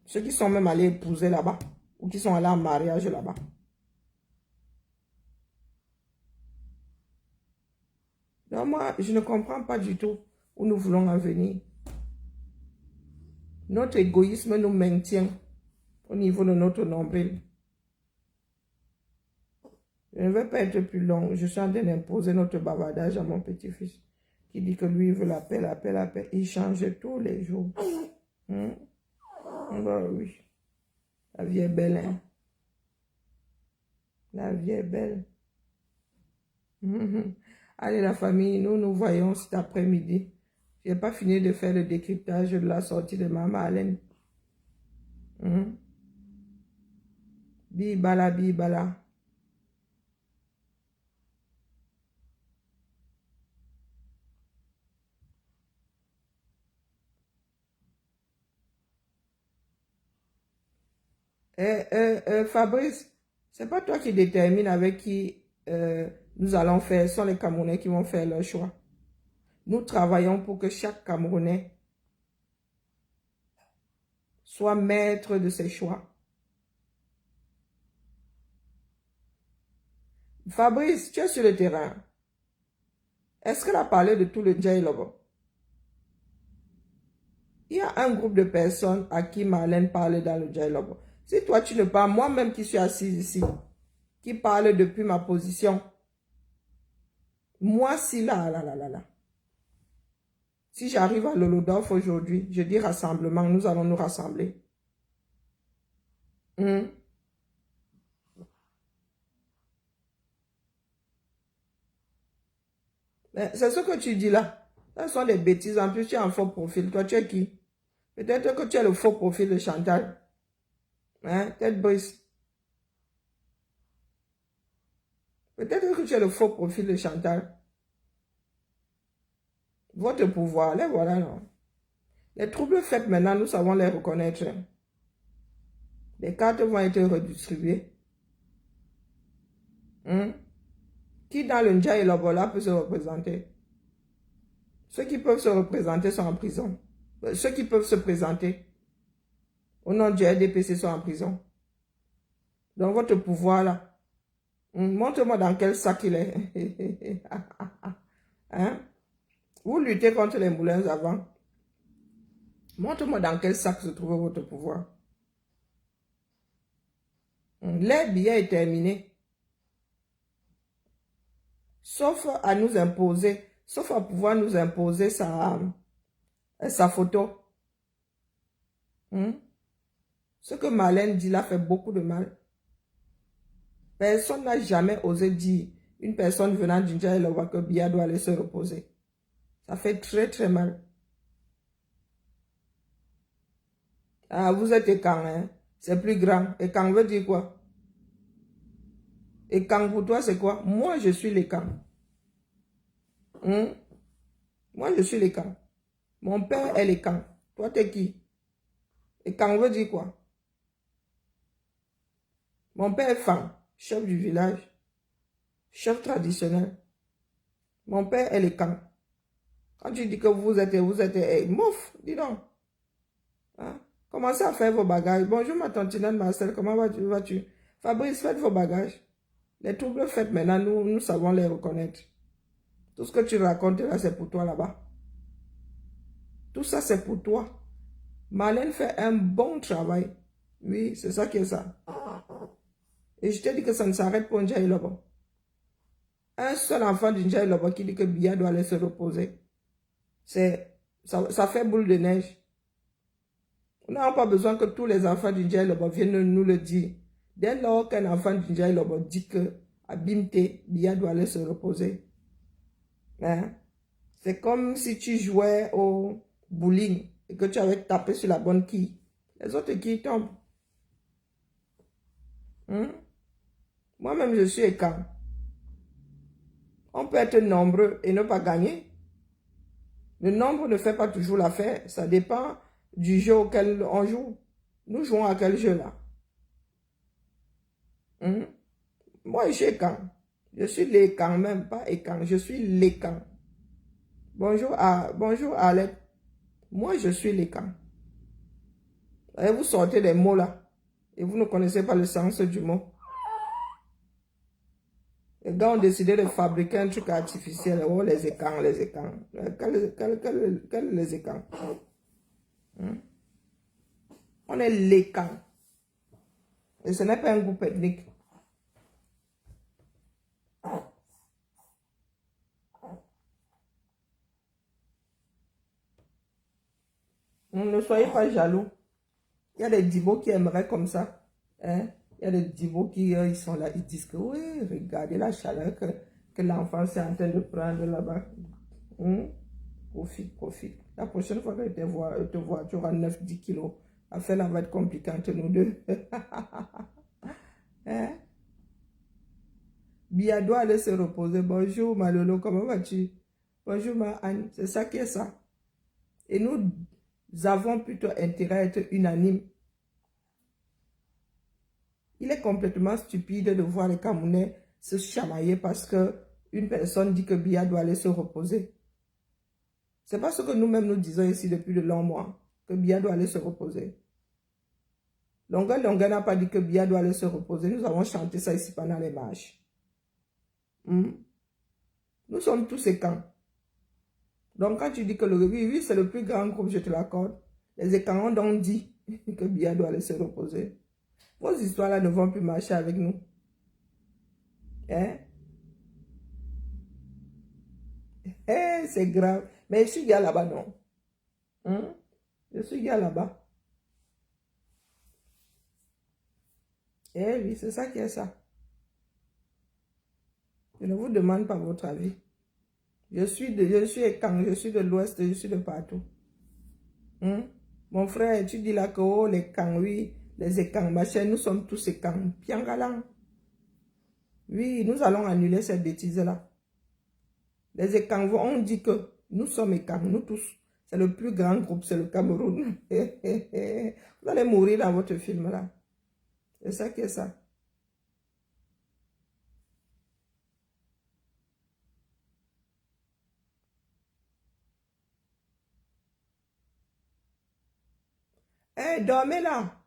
Ceux qui sont même allés épouser là-bas. Ou qui sont allés en mariage là-bas. Donc moi, je ne comprends pas du tout où nous voulons en venir. Notre égoïsme nous maintient au niveau de notre nombril. Je ne vais pas être plus long. Je suis en train d'imposer notre bavardage à mon petit-fils qui dit que lui, il veut la paix, la paix, la paix. Il change tous les jours. Bah oui. La vie est belle, hein. La vie est belle. Allez, la famille, nous nous voyons cet après-midi. Je n'ai pas fini de faire le décryptage de la sortie de Maman Allen. Bibala, bibala. Fabrice, c'est pas toi qui détermine avec qui nous allons faire, ce sont les Camerounais qui vont faire leur choix. Nous travaillons pour que chaque Camerounais soit maître de ses choix. Fabrice, tu es sur le terrain. Est-ce qu'elle a parlé de tout le Ndjaye là-bas? Il y a un groupe de personnes à qui Marlène parle dans le Ndjaye là-bas. Si toi tu ne parles, moi-même qui suis assise ici, qui parle depuis ma position, moi si là. Si j'arrive à Lolodorf aujourd'hui, je dis rassemblement, nous allons nous rassembler. C'est ce que tu dis là. Ce sont des bêtises. En plus, tu as un faux profil. Toi, tu es qui? Peut-être que tu as le faux profil de Chantal. Hein? Tête brise. Peut-être que tu as le faux profil de Chantal. Votre pouvoir, les voilà, non? Les troubles faits maintenant, nous savons les reconnaître. Les cartes vont être redistribuées. Qui dans le Ndjaye et l'Obola peut se représenter? Ceux qui peuvent se représenter sont en prison. Ceux qui peuvent se présenter au nom du RDPC sont en prison. Donc votre pouvoir là, montre-moi dans quel sac il est. Hein? Vous luttez contre les moulins avant. Montre-moi dans quel sac se trouve votre pouvoir. L'air billet est terminé. Sauf à nous imposer, sauf à pouvoir nous imposer sa photo. Ce que Marlène dit là fait beaucoup de mal. Personne n'a jamais osé dire une personne venant du Ndjaye Loba que Biya doit aller se reposer. Ça fait très très mal. Ah, vous êtes Ekang, hein? C'est plus grand. Ekang veut dire quoi? Ekang pour toi, c'est quoi? Moi, je suis l'Ekang. Moi, je suis l'Ekang. Mon père est l'Ekang. Toi, t'es qui? Ekang veut dire quoi? Mon père est Fang, chef du village, chef traditionnel. Mon père est l'Ekang. Quand tu dis que vous êtes mouf, dis donc. Hein? Commencez à faire vos bagages. Bonjour ma tantinelle Marcel, comment vas-tu? Fabrice, faites vos bagages. Les troubles faits maintenant, nous savons les reconnaître. Tout ce que tu racontes là, c'est pour toi là-bas. Tout ça, c'est pour toi. Marlène fait un bon travail. Oui, c'est ça qui est ça. Et je te dis que ça ne s'arrête pas Ndjaye Loba. Un seul enfant du Ndjaye Loba qui dit que Biya doit aller se reposer. Ça fait boule de neige. On n'a pas besoin que tous les enfants du Ndjaye Loba viennent nous le dire. Dès lors qu'un enfant du Ndjaye Loba dit que Abimte, Biya doit aller se reposer. Hein? C'est comme si tu jouais au bowling et que tu avais tapé sur la bonne quille. Les autres quilles tombent. Moi-même, je suis Ekang. On peut être nombreux et ne pas gagner. Le nombre ne fait pas toujours l'affaire. Ça dépend du jeu auquel on joue. Nous jouons à quel jeu là? Hein? Moi, je suis Ekan. Je suis l'Ekan, même pas Ekan. Je suis l'Ekan. Bonjour, bonjour Alec. Moi, je suis l'Ekan. Et vous sortez des mots là. Et vous ne connaissez pas le sens du mot. Les gars ont décidé de fabriquer un truc artificiel. Oh, les écans, les écans. Quels les écans? Hein? On est l'écan. Et ce n'est pas un groupe ethnique. Ne soyez pas jaloux. Il y a des Dibos qui aimeraient comme ça. Hein? Il y a des Dibos qui ils sont là, ils disent que oui, regardez la chaleur que l'enfant est en train de prendre là-bas. Profite, profite. La prochaine fois que je te vois, tu auras 9-10 kilos. L'affaire va être compliquée entre nous deux. Hein? Bia doit aller se reposer. Bonjour Malolo, comment vas-tu? Bonjour ma Anne, c'est ça qui est ça. Et nous avons plutôt intérêt à être unanimes. Il est complètement stupide de voir les Camerounais se chamailler parce que une personne dit que Bia doit aller se reposer. C'est pas ce que nous-mêmes nous disons ici depuis de longs mois, que Bia doit aller se reposer. Longa n'a pas dit que Bia doit aller se reposer. Nous avons chanté ça ici pendant les marches. Nous sommes tous écans. Donc quand tu dis que le oui, c'est le plus grand groupe, je te l'accorde. Les écans ont donc dit que Bia doit aller se reposer. Vos histoires-là ne vont plus marcher avec nous. Hein? C'est grave. Mais je suis gars là-bas, non? Je suis gars là-bas. Oui, c'est ça qui est ça. Je ne vous demande pas votre avis. Je suis Ekan, je suis de l'Ouest, je suis de partout. Mon frère, tu dis là que oh, les Kans, oui, les Ekans, machin, nous sommes tous Ekans. Bien galant. Oui, nous allons annuler cette bêtise-là. Les Ekans, on dit que nous sommes Ekans, nous tous. C'est le plus grand groupe, c'est le Cameroun. Vous allez mourir dans votre film-là. C'est ça qui est ça. Dormez là.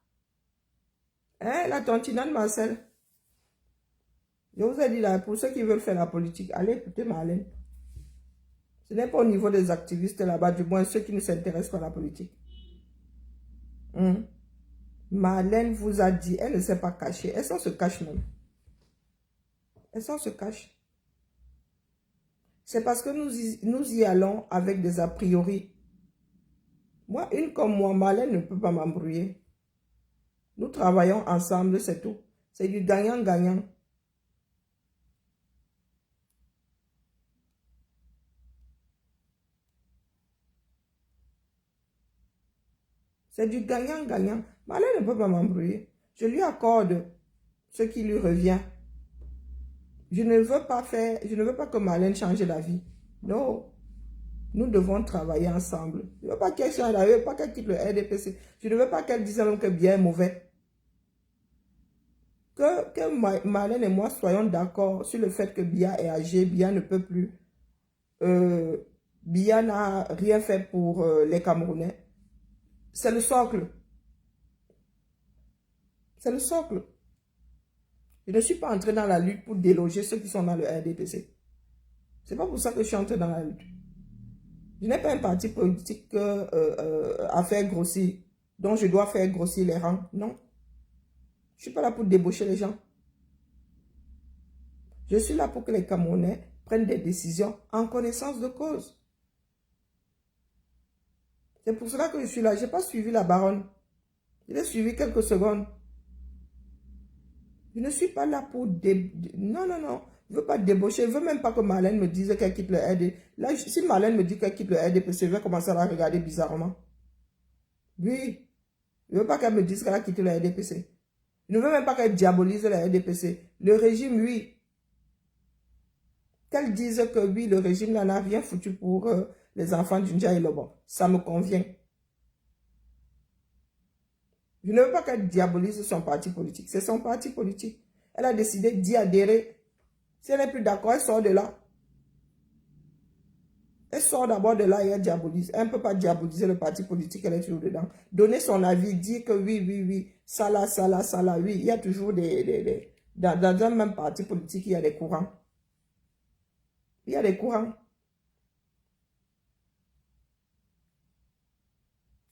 La tantinane Marcel. Je vous ai dit là, pour ceux qui veulent faire la politique, allez écouter Marlène. Ce n'est pas au niveau des activistes là-bas, du moins ceux qui ne s'intéressent pas à la politique. Marlène vous a dit, elle ne s'est pas cachée. Elle s'en se cache même. Elle s'en se cache. C'est parce que nous y allons avec des a priori. Moi, une comme moi, Marlène ne peut pas m'embrouiller. Nous travaillons ensemble, c'est tout. C'est du gagnant-gagnant. C'est du gagnant-gagnant. Marlène ne peut pas m'embrouiller. Je lui accorde ce qui lui revient. Je ne veux pas que Marlène change la vie. Non. Nous devons travailler ensemble. Je ne veux pas qu'elle change la vie, je ne veux pas qu'elle quitte le RDPC. Je ne veux pas qu'elle dise même que bien est mauvais. Que Marlène et moi soyons d'accord sur le fait que Bia est âgée, Bia ne peut plus. Bia n'a rien fait pour les Camerounais. C'est le socle. C'est le socle. Je ne suis pas entré dans la lutte pour déloger ceux qui sont dans le RDPC. Ce n'est pas pour ça que je suis entré dans la lutte. Je n'ai pas un parti politique à faire grossir, dont je dois faire grossir les rangs. Non. Je ne suis pas là pour débaucher les gens. Je suis là pour que les Camerounais prennent des décisions en connaissance de cause. C'est pour cela que je suis là. Je n'ai pas suivi la baronne. Je l'ai suivi quelques secondes. Je ne suis pas là pour... Non, non, non. Je ne veux pas débaucher. Je ne veux même pas que Marlène me dise qu'elle quitte le RD. Là, si Marlène me dit qu'elle quitte le RDPC, je vais commencer à la regarder bizarrement. Oui. Je ne veux pas qu'elle me dise qu'elle a quitté le RDPC. Je ne veux même pas qu'elle diabolise le RDPC. Le régime, oui. Qu'elle dise que oui, le régime n'en a rien foutu pour les enfants du Ndja et Lobon. Ça me convient. Je ne veux pas qu'elle diabolise son parti politique. C'est son parti politique. Elle a décidé d'y adhérer. Si elle n'est plus d'accord, elle sort de là. Elle sort d'abord de là et elle diabolise. Elle ne peut pas diaboliser le parti politique, elle est toujours dedans. Donner son avis, dire que oui, ça là, oui. Il y a toujours dans un même parti politique, il y a des courants. Il y a des courants.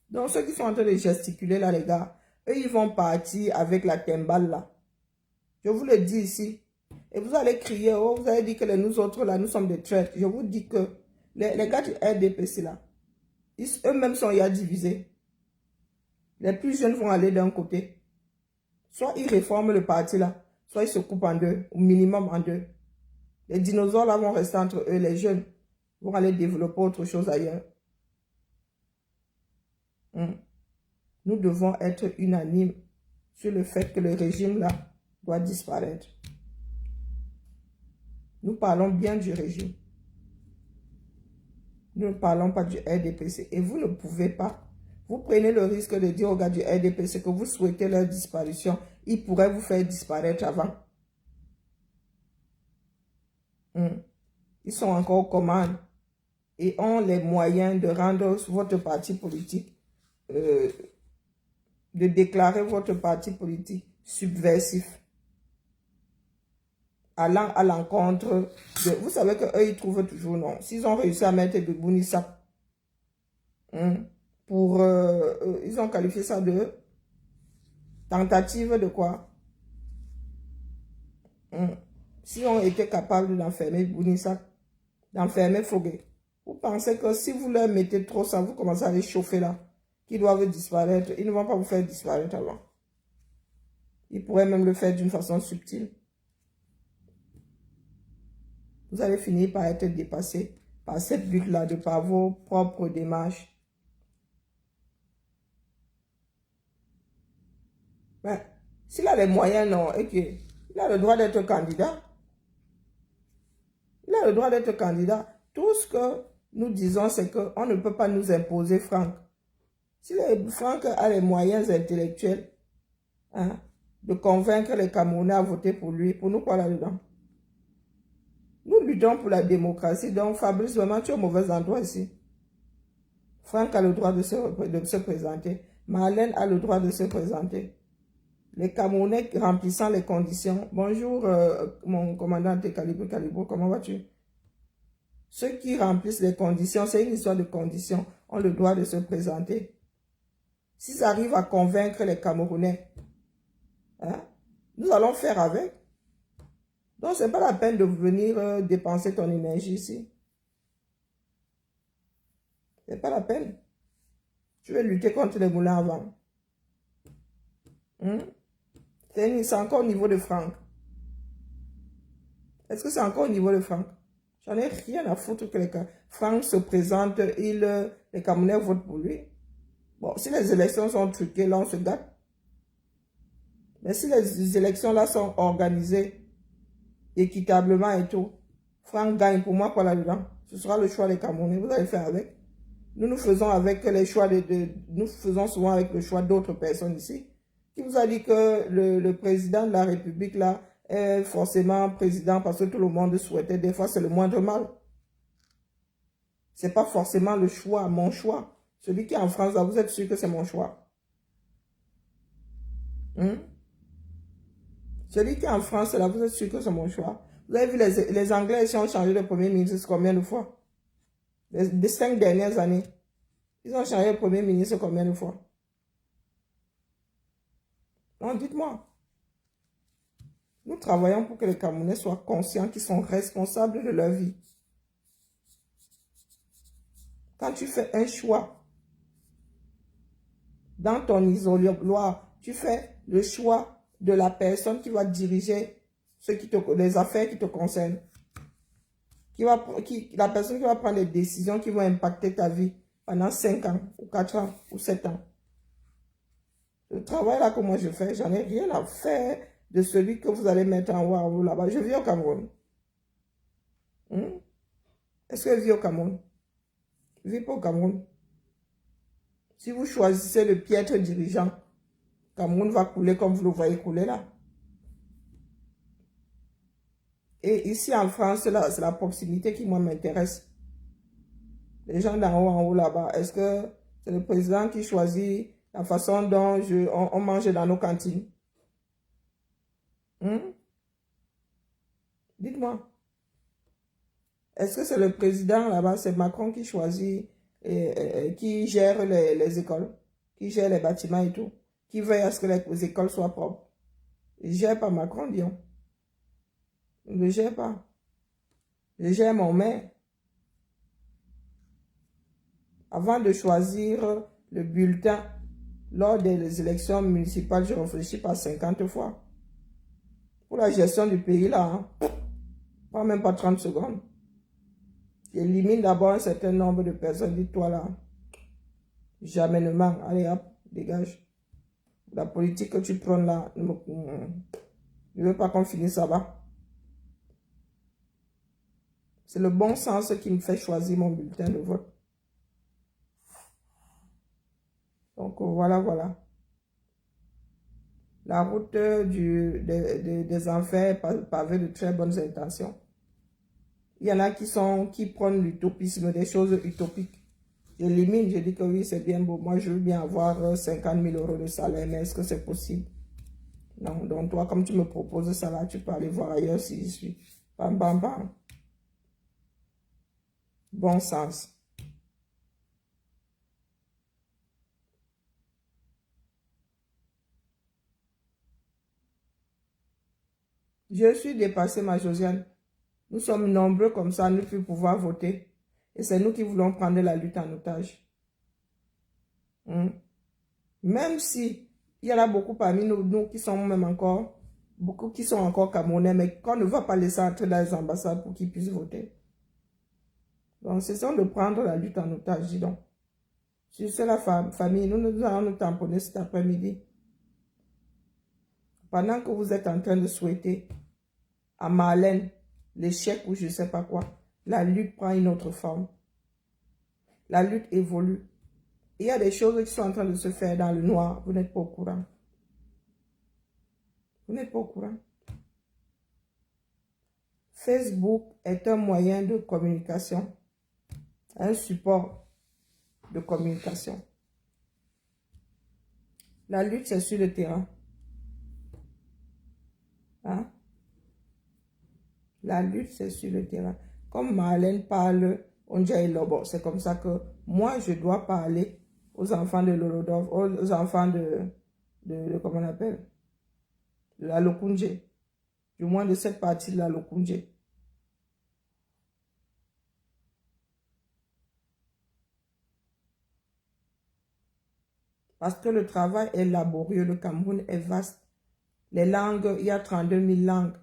Donc, ceux qui sont en train de gesticuler là, les gars, eux, ils vont partir avec la timbale là. Je vous le dis ici. Et vous allez crier, oh, vous allez dire que nous autres là, nous sommes des traîtres. Je vous dis que les gars du RDPC là, eux-mêmes sont ya divisés. Les plus jeunes vont aller d'un côté. Soit ils réforment le parti là, soit ils se coupent en deux, au minimum en deux. Les dinosaures là vont rester entre eux, les jeunes vont aller développer autre chose ailleurs. Nous devons être unanimes sur le fait que le régime là doit disparaître. Nous parlons bien du régime. Nous ne parlons pas du RDPC. Et vous ne pouvez pas. Vous prenez le risque de dire aux gars du RDPC que vous souhaitez leur disparition. Ils pourraient vous faire disparaître avant. Ils sont encore aux commandes et ont les moyens de rendre votre parti politique, de déclarer votre parti politique subversif, allant à l'encontre de... Vous savez qu'eux, ils trouvent toujours non. S'ils ont réussi à mettre de Bounissa, pour... ils ont qualifié ça de tentative de quoi? S'ils ont été capables d'enfermer Bounissa, d'enfermer Fogué, vous pensez que si vous leur mettez trop ça, vous commencez à les chauffer là, qu'ils doivent disparaître, ils ne vont pas vous faire disparaître avant. Ils pourraient même le faire d'une façon subtile. Vous allez finir par être dépassé par cette lutte-là, de par vos propres démarches. Mais s'il a les moyens, non, et qu'il a le droit d'être candidat. Il a le droit d'être candidat. Tout ce que nous disons, c'est qu'on ne peut pas nous imposer Franck. Si Franck a les moyens intellectuels de convaincre les Camerounais à voter pour lui, pour nous quoi là-dedans? Nous luttons pour la démocratie, donc Fabrice, vraiment, tu es au mauvais endroit ici. Franck a le droit de se présenter. Marlène a le droit de se présenter. Les Camerounais remplissant les conditions. Bonjour, mon commandant de Calibre, comment vas-tu? Ceux qui remplissent les conditions, c'est une histoire de conditions, ont le droit de se présenter. S'ils arrivent à convaincre les Camerounais, nous allons faire avec. Donc, ce n'est pas la peine de venir dépenser ton énergie ici. Ce n'est pas la peine. Tu veux lutter contre les moulins à vent. C'est encore au niveau de Franck. Est-ce que c'est encore au niveau de Franck? J'en ai rien à foutre que Franck se présente, les Camerounais votent pour lui. Bon, si les élections sont truquées, là, on se gâte. Mais si les élections là sont organisées équitablement et tout, Franck gagne pour moi, quoi là-dedans? Ce sera le choix des Camerounais. Vous allez faire avec. Nous faisons avec les choix nous faisons souvent avec le choix d'autres personnes ici. Qui vous a dit que le président de la République là est forcément président parce que tout le monde souhaitait. Des fois, c'est le moindre mal. C'est pas forcément le choix, mon choix. Celui qui est en France, là, vous êtes sûr que c'est mon choix. Celui qui est en France, là, vous êtes sûr que c'est mon choix. Vous avez vu, les Anglais, ils ont changé de premier ministre combien de fois? Les 5 dernières années. Ils ont changé de premier ministre combien de fois? Non, dites-moi. Nous travaillons pour que les Camerounais soient conscients qu'ils sont responsables de leur vie. Quand tu fais un choix dans ton isoloir, tu fais le choix de la personne qui va diriger les affaires qui te concernent. La personne qui va prendre les décisions qui vont impacter ta vie pendant 5 ans, ou 4 ans, ou 7 ans. Le travail là que moi je fais, j'en ai rien à faire de celui que vous allez mettre en haut, en haut là-bas. Je vis au Cameroun. Est-ce que je vis au Cameroun? Je vis pas au Cameroun. Si vous choisissez le piètre dirigeant, Cameroun va couler comme vous le voyez couler là. Et ici en France, là, c'est la proximité qui, moi, m'intéresse. Les gens d'en haut, en haut, là-bas, est-ce que c'est le président qui choisit la façon dont on mange dans nos cantines? Dites-moi. Est-ce que c'est le président là-bas, c'est Macron qui choisit, qui gère les écoles, qui gère les bâtiments et tout, qui veille à ce que les écoles soient propres? Il ne gère pas Macron, disons. Il ne le gère pas. Je gère mon maire. Avant de choisir le bulletin lors des élections municipales, je réfléchis pas 50 fois. Pour la gestion du pays, là, pas même pas 30 secondes. J'élimine d'abord un certain nombre de personnes. Dis-toi là, jamais ne manque. Allez hop, dégage. La politique que tu prends là, je ne veux pas qu'on finisse ça va. C'est le bon sens qui me fait choisir mon bulletin de vote. Donc voilà, voilà. La route des enfers pavée de très bonnes intentions. Il y en a qui prennent l'utopisme, des choses utopiques. J'élimine, je dis que oui, c'est bien beau. Moi, je veux bien avoir 50 000 € de salaire, mais est-ce que c'est possible? Non, donc toi, comme tu me proposes ça là, tu peux aller voir ailleurs si je suis. Bam, bam, bam. Bon sens. Je suis dépassée, ma Josiane. Nous sommes nombreux comme ça à ne plus pouvoir voter. Et c'est nous qui voulons prendre la lutte en otage. Même si il y en a beaucoup parmi nous qui sont même encore, beaucoup qui sont encore Camerounais, mais qu'on ne va pas laisser entrer dans les ambassades pour qu'ils puissent voter. Donc, c'est ça de prendre la lutte en otage, dis donc. Si c'est la famille, nous allons nous tamponner cet après-midi. Pendant que vous êtes en train de souhaiter à Marlène l'échec ou je ne sais pas quoi, la lutte prend une autre forme. La lutte évolue. Il y a des choses qui sont en train de se faire dans le noir. Vous n'êtes pas au courant. Vous n'êtes pas au courant. Facebook est un moyen de communication, un support de communication. La lutte, c'est sur le terrain. Hein? La lutte, c'est sur le terrain. Comme Marlène parle Ondja et Lobo, c'est comme ça que moi, je dois parler aux enfants de Lolodov, aux enfants comment on appelle, de la Lokunje, du moins de cette partie de la Lokunje. Parce que le travail est laborieux, le Cameroun est vaste. Les langues, il y a 32 000 langues.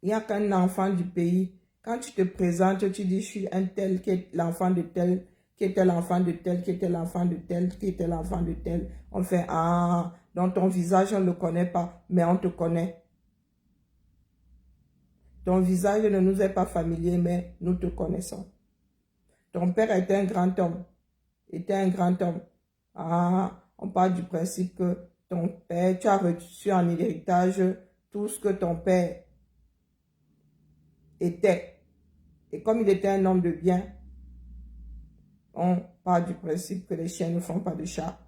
Il n'y a qu'un enfant du pays. Quand tu te présentes, tu dis, je suis un tel qui est l'enfant de tel, qui était l'enfant de tel, qui était l'enfant de tel, qui était l'enfant de tel. On fait, ah, dans ton visage, on ne le connaît pas, mais on te connaît. Ton visage ne nous est pas familier, mais nous te connaissons. Ton père était un grand homme. Était un grand homme. Ah, on parle du principe que ton père, tu as reçu en héritage tout ce que ton père était. Et comme il était un homme de bien, on parle du principe que les chiens ne font pas de chat.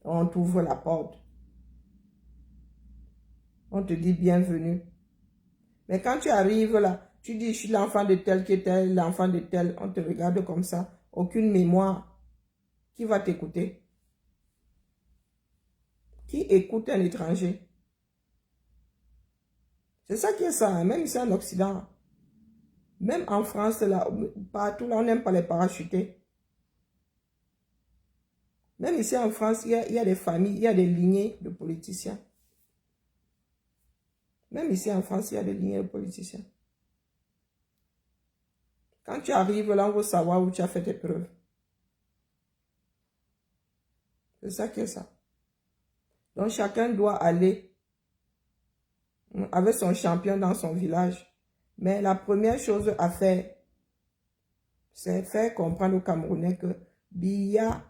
On t'ouvre la porte. On te dit bienvenue. Mais quand tu arrives là, tu dis je suis l'enfant de tel qui était l'enfant de tel. On te regarde comme ça. Aucune mémoire. Qui va t'écouter? Qui écoute un étranger? C'est ça qui est ça, hein? Même ici en Occident. Même en France, là, partout là, on n'aime pas les parachutés. Même ici en France, il y a des familles, il y a des lignées de politiciens. Même ici en France, il y a des lignées de politiciens. Quand tu arrives là, on veut savoir où tu as fait tes preuves. C'est ça qui est ça. Donc chacun doit aller avec son champion dans son village. Mais la première chose à faire, c'est faire comprendre aux Camerounais que Biya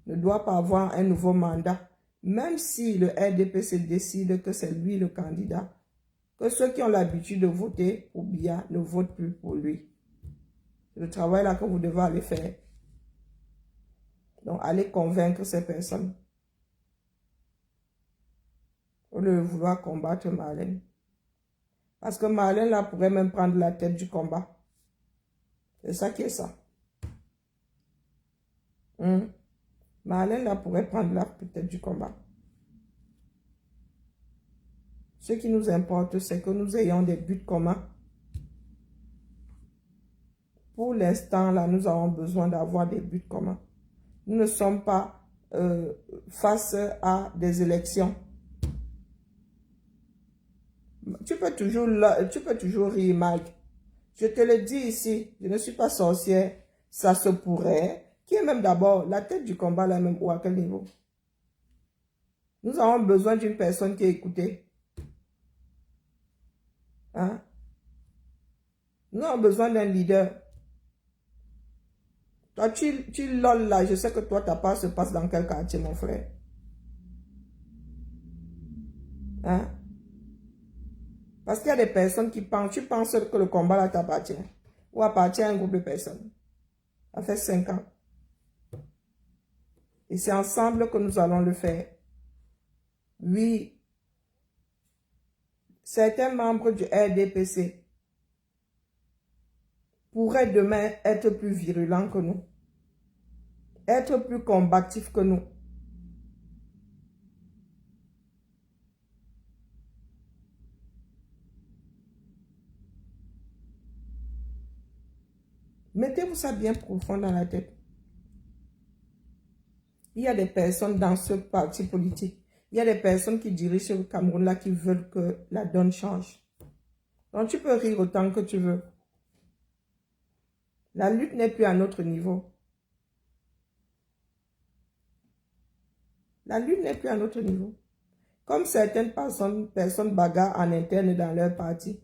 ne doit pas avoir un nouveau mandat. Même si le RDPC décide que c'est lui le candidat, que ceux qui ont l'habitude de voter pour Biya ne votent plus pour lui. C'est le travail là que vous devez aller faire. Donc, allez convaincre ces personnes. Au lieu de vouloir combattre Marlène. Parce que Marlène là pourrait même prendre la tête du combat. C'est ça qui est ça. Marlène là pourrait prendre la tête du combat. Ce qui nous importe, c'est que nous ayons des buts communs. Pour l'instant, là, nous avons besoin d'avoir des buts communs. Nous ne sommes pas face à des élections. Tu peux toujours rire, Mike. Je te le dis ici, je ne suis pas sorcière. Ça se pourrait. Qui est même d'abord la tête du combat, là même, ou à quel niveau? Nous avons besoin d'une personne qui est écoutée. Hein? Nous avons besoin d'un leader. Toi, tu lol là, je sais que toi, ta part se passe dans quel quartier, mon frère? Hein? Parce qu'il y a des personnes qui pensent, tu penses que le combat là t'appartient. Ou appartient à un groupe de personnes. Ça fait 5 ans. Et c'est ensemble que nous allons le faire. Oui. Certains membres du RDPC pourraient demain être plus virulents que nous. Être plus combatifs que nous. Mettez-vous ça bien profond dans la tête. Il y a des personnes dans ce parti politique. Il y a des personnes qui dirigent le Cameroun là qui veulent que la donne change. Donc tu peux rire autant que tu veux. La lutte n'est plus à notre niveau. La lutte n'est plus à notre niveau. Comme certaines personnes bagarrent en interne dans leur parti.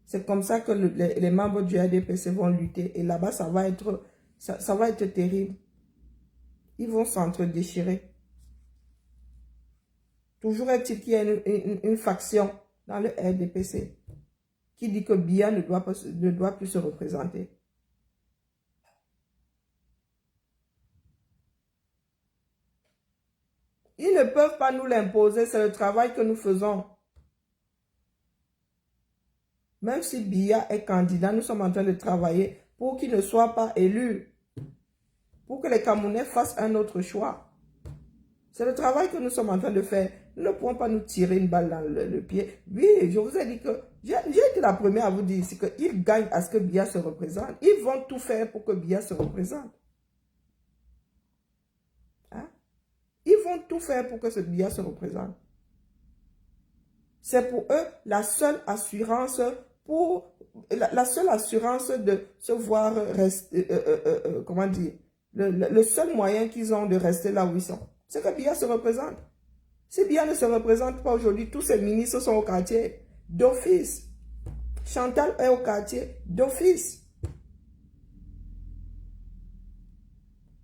C'est comme ça que les membres du RDPC vont lutter. Et là-bas, ça va être terrible. Ils vont s'entre-déchirer. Toujours est-il qu'il y a une faction dans le RDPC qui dit que Biya ne doit plus se représenter. Ils ne peuvent pas nous l'imposer, c'est le travail que nous faisons. Même si Biya est candidat, nous sommes en train de travailler pour qu'il ne soit pas élu. Pour que les Camerounais fassent un autre choix. C'est le travail que nous sommes en train de faire. Nous ne pouvons pas nous tirer une balle dans le pied. Oui, je vous ai dit que... J'ai été la première à vous dire ici qu'ils gagnent à ce que Biya se représente. Ils vont tout faire pour que Biya se représente. Hein? Ils vont tout faire pour que ce Biya se représente. C'est pour eux la seule assurance de se voir rester, comment dire, le seul moyen qu'ils ont de rester là où ils sont. C'est que Biya se représente. Si Biya ne se représente pas aujourd'hui, tous ces ministres sont au quartier d'office. Chantal est au quartier d'office.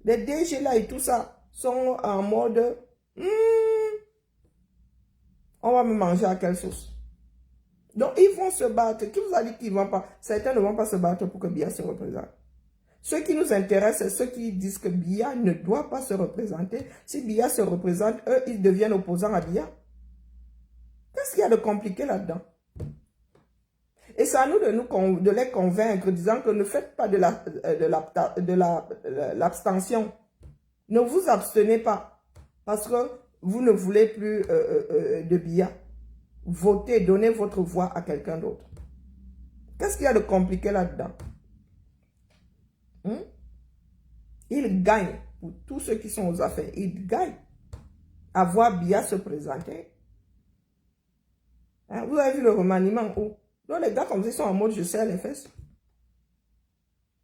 Les DG là et tout ça sont en mode on va me manger à quelle sauce. Donc ils vont se battre. Qui vous a dit qu'ils vont pas? Certains ne vont pas se battre pour que Biya se représente. Ce qui nous intéresse, c'est ceux qui disent que Biya ne doit pas se représenter. Si Biya se représente, eux, ils deviennent opposants à Biya. Qu'est-ce qu'il y a de compliqué là-dedans? Et c'est à nous de les convaincre, disant que ne faites pas de l'abstention. Ne vous abstenez pas, parce que vous ne voulez plus de Biya. Votez, donnez votre voix à quelqu'un d'autre. Qu'est-ce qu'il y a de compliqué là-dedans? Ils gagnent, pour tous ceux qui sont aux affaires, ils gagnent à voir Biya se présenter. Hein? Vous avez vu le remaniement où? Donc les gars comme ça, ils sont en mode je serre les fesses.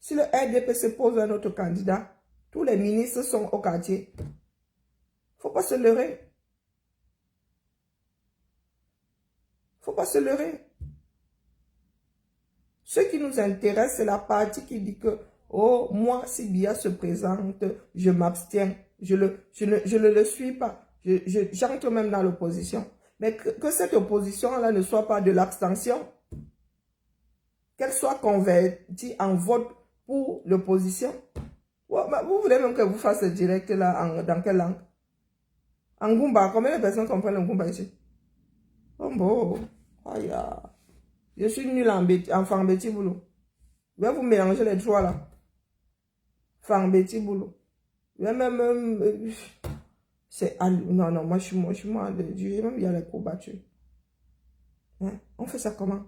Si le RDPC pose un autre candidat, tous les ministres sont au quartier. Il ne faut pas se leurrer. Il ne faut pas se leurrer. Ce qui nous intéresse, c'est la partie qui dit que oh, moi, si Biya se présente, je m'abstiens. Je ne le suis pas. J'entre même dans l'opposition. Mais que cette opposition-là ne soit pas de l'abstention. Qu'elle soit convertie en vote pour l'opposition. Vous voulez même que vous fasse ce direct-là dans quelle langue? En Goumba, combien de personnes comprennent le Goumba ici? Oh bon, aïe, je suis nul en Fambeti Boulou. Je vais vous mélanger les trois là. Fambeti Boulou. Je vais même... c'est... Non, non, moi je suis moi de Dieu. Même il y a les courbatures. Hein? On fait ça comment?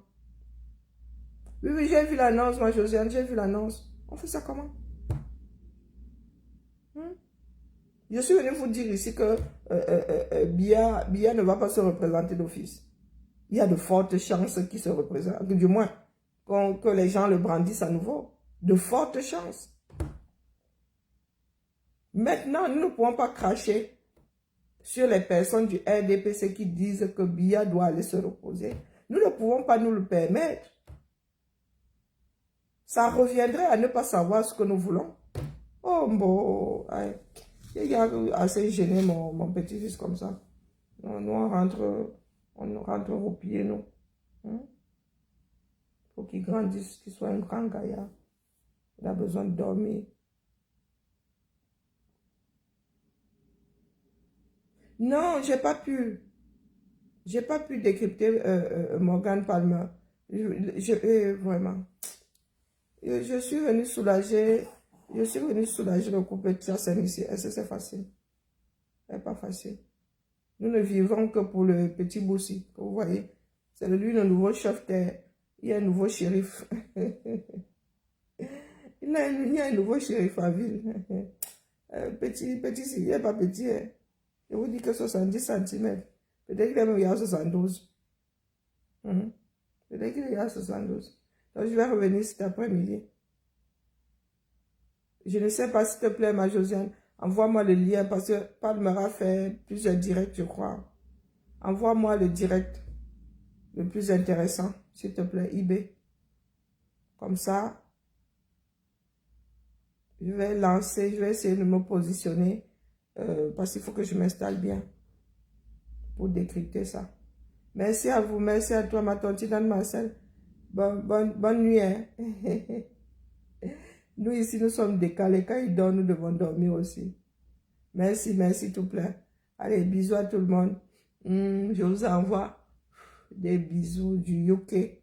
Oui, oui, j'ai vu l'annonce, moi Josiane, j'ai vu l'annonce. On fait ça comment? Je suis venu vous dire ici que Biya ne va pas se représenter d'office. Il y a de fortes chances qu'il se représente, du moins que les gens le brandissent à nouveau. De fortes chances. Maintenant, nous ne pouvons pas cracher sur les personnes du RDPC qui disent que Biya doit aller se reposer. Nous ne pouvons pas nous le permettre. Ça reviendrait à ne pas savoir ce que nous voulons. Oh bon, il a assez gêné mon petit-fils comme ça. Nous, on rentre au pied, nous. Faut qu'il grandisse, qu'il soit un grand gaillard. Il a besoin de dormir. Non, j'ai pas pu. J'ai pas pu décrypter Morgan Palmer. Vraiment. Je suis venu soulager. Je suis venu soulager le couple de Tchassen ici. Est-ce que c'est facile? C'est pas facile. Nous ne vivons que pour le petit Boussi. Vous voyez. C'est lui le nouveau chef terre. Il y a un nouveau shérif. Il y a un nouveau shérif à ville. Petit, il n'est pas petit. Hein. Je vous dis que 70 cm. Peut-être qu'il y a 72. Peut-être qu'il y a 72. Donc, je vais revenir cet après-midi. Je ne sais pas, s'il te plaît, ma Josiane. Envoie-moi le lien parce que Palmera fait plusieurs directs, je crois. Envoie-moi le direct le plus intéressant, s'il te plaît, eBay. Comme ça, je vais lancer, je vais essayer de me positionner parce qu'il faut que je m'installe bien pour décrypter ça. Merci à vous, merci à toi, ma tante Marcel. Bonne nuit. Hein? Nous ici, nous sommes décalés. Quand ils dorment, nous devons dormir aussi. Merci, merci tout plein. Allez, bisous à tout le monde. Je vous envoie des bisous du UK.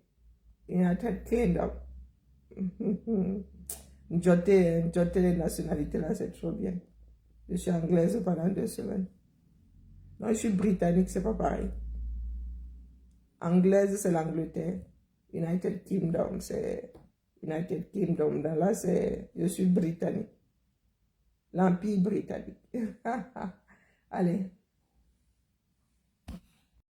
United Kingdom. Jotter les nationalités là, c'est trop bien. Je suis anglaise pendant 2 semaines. Non, je suis britannique, c'est pas pareil. Anglaise, c'est l'Angleterre. United Kingdom, c'est United Kingdom. Là, je suis britannique. L'Empire britannique. Allez,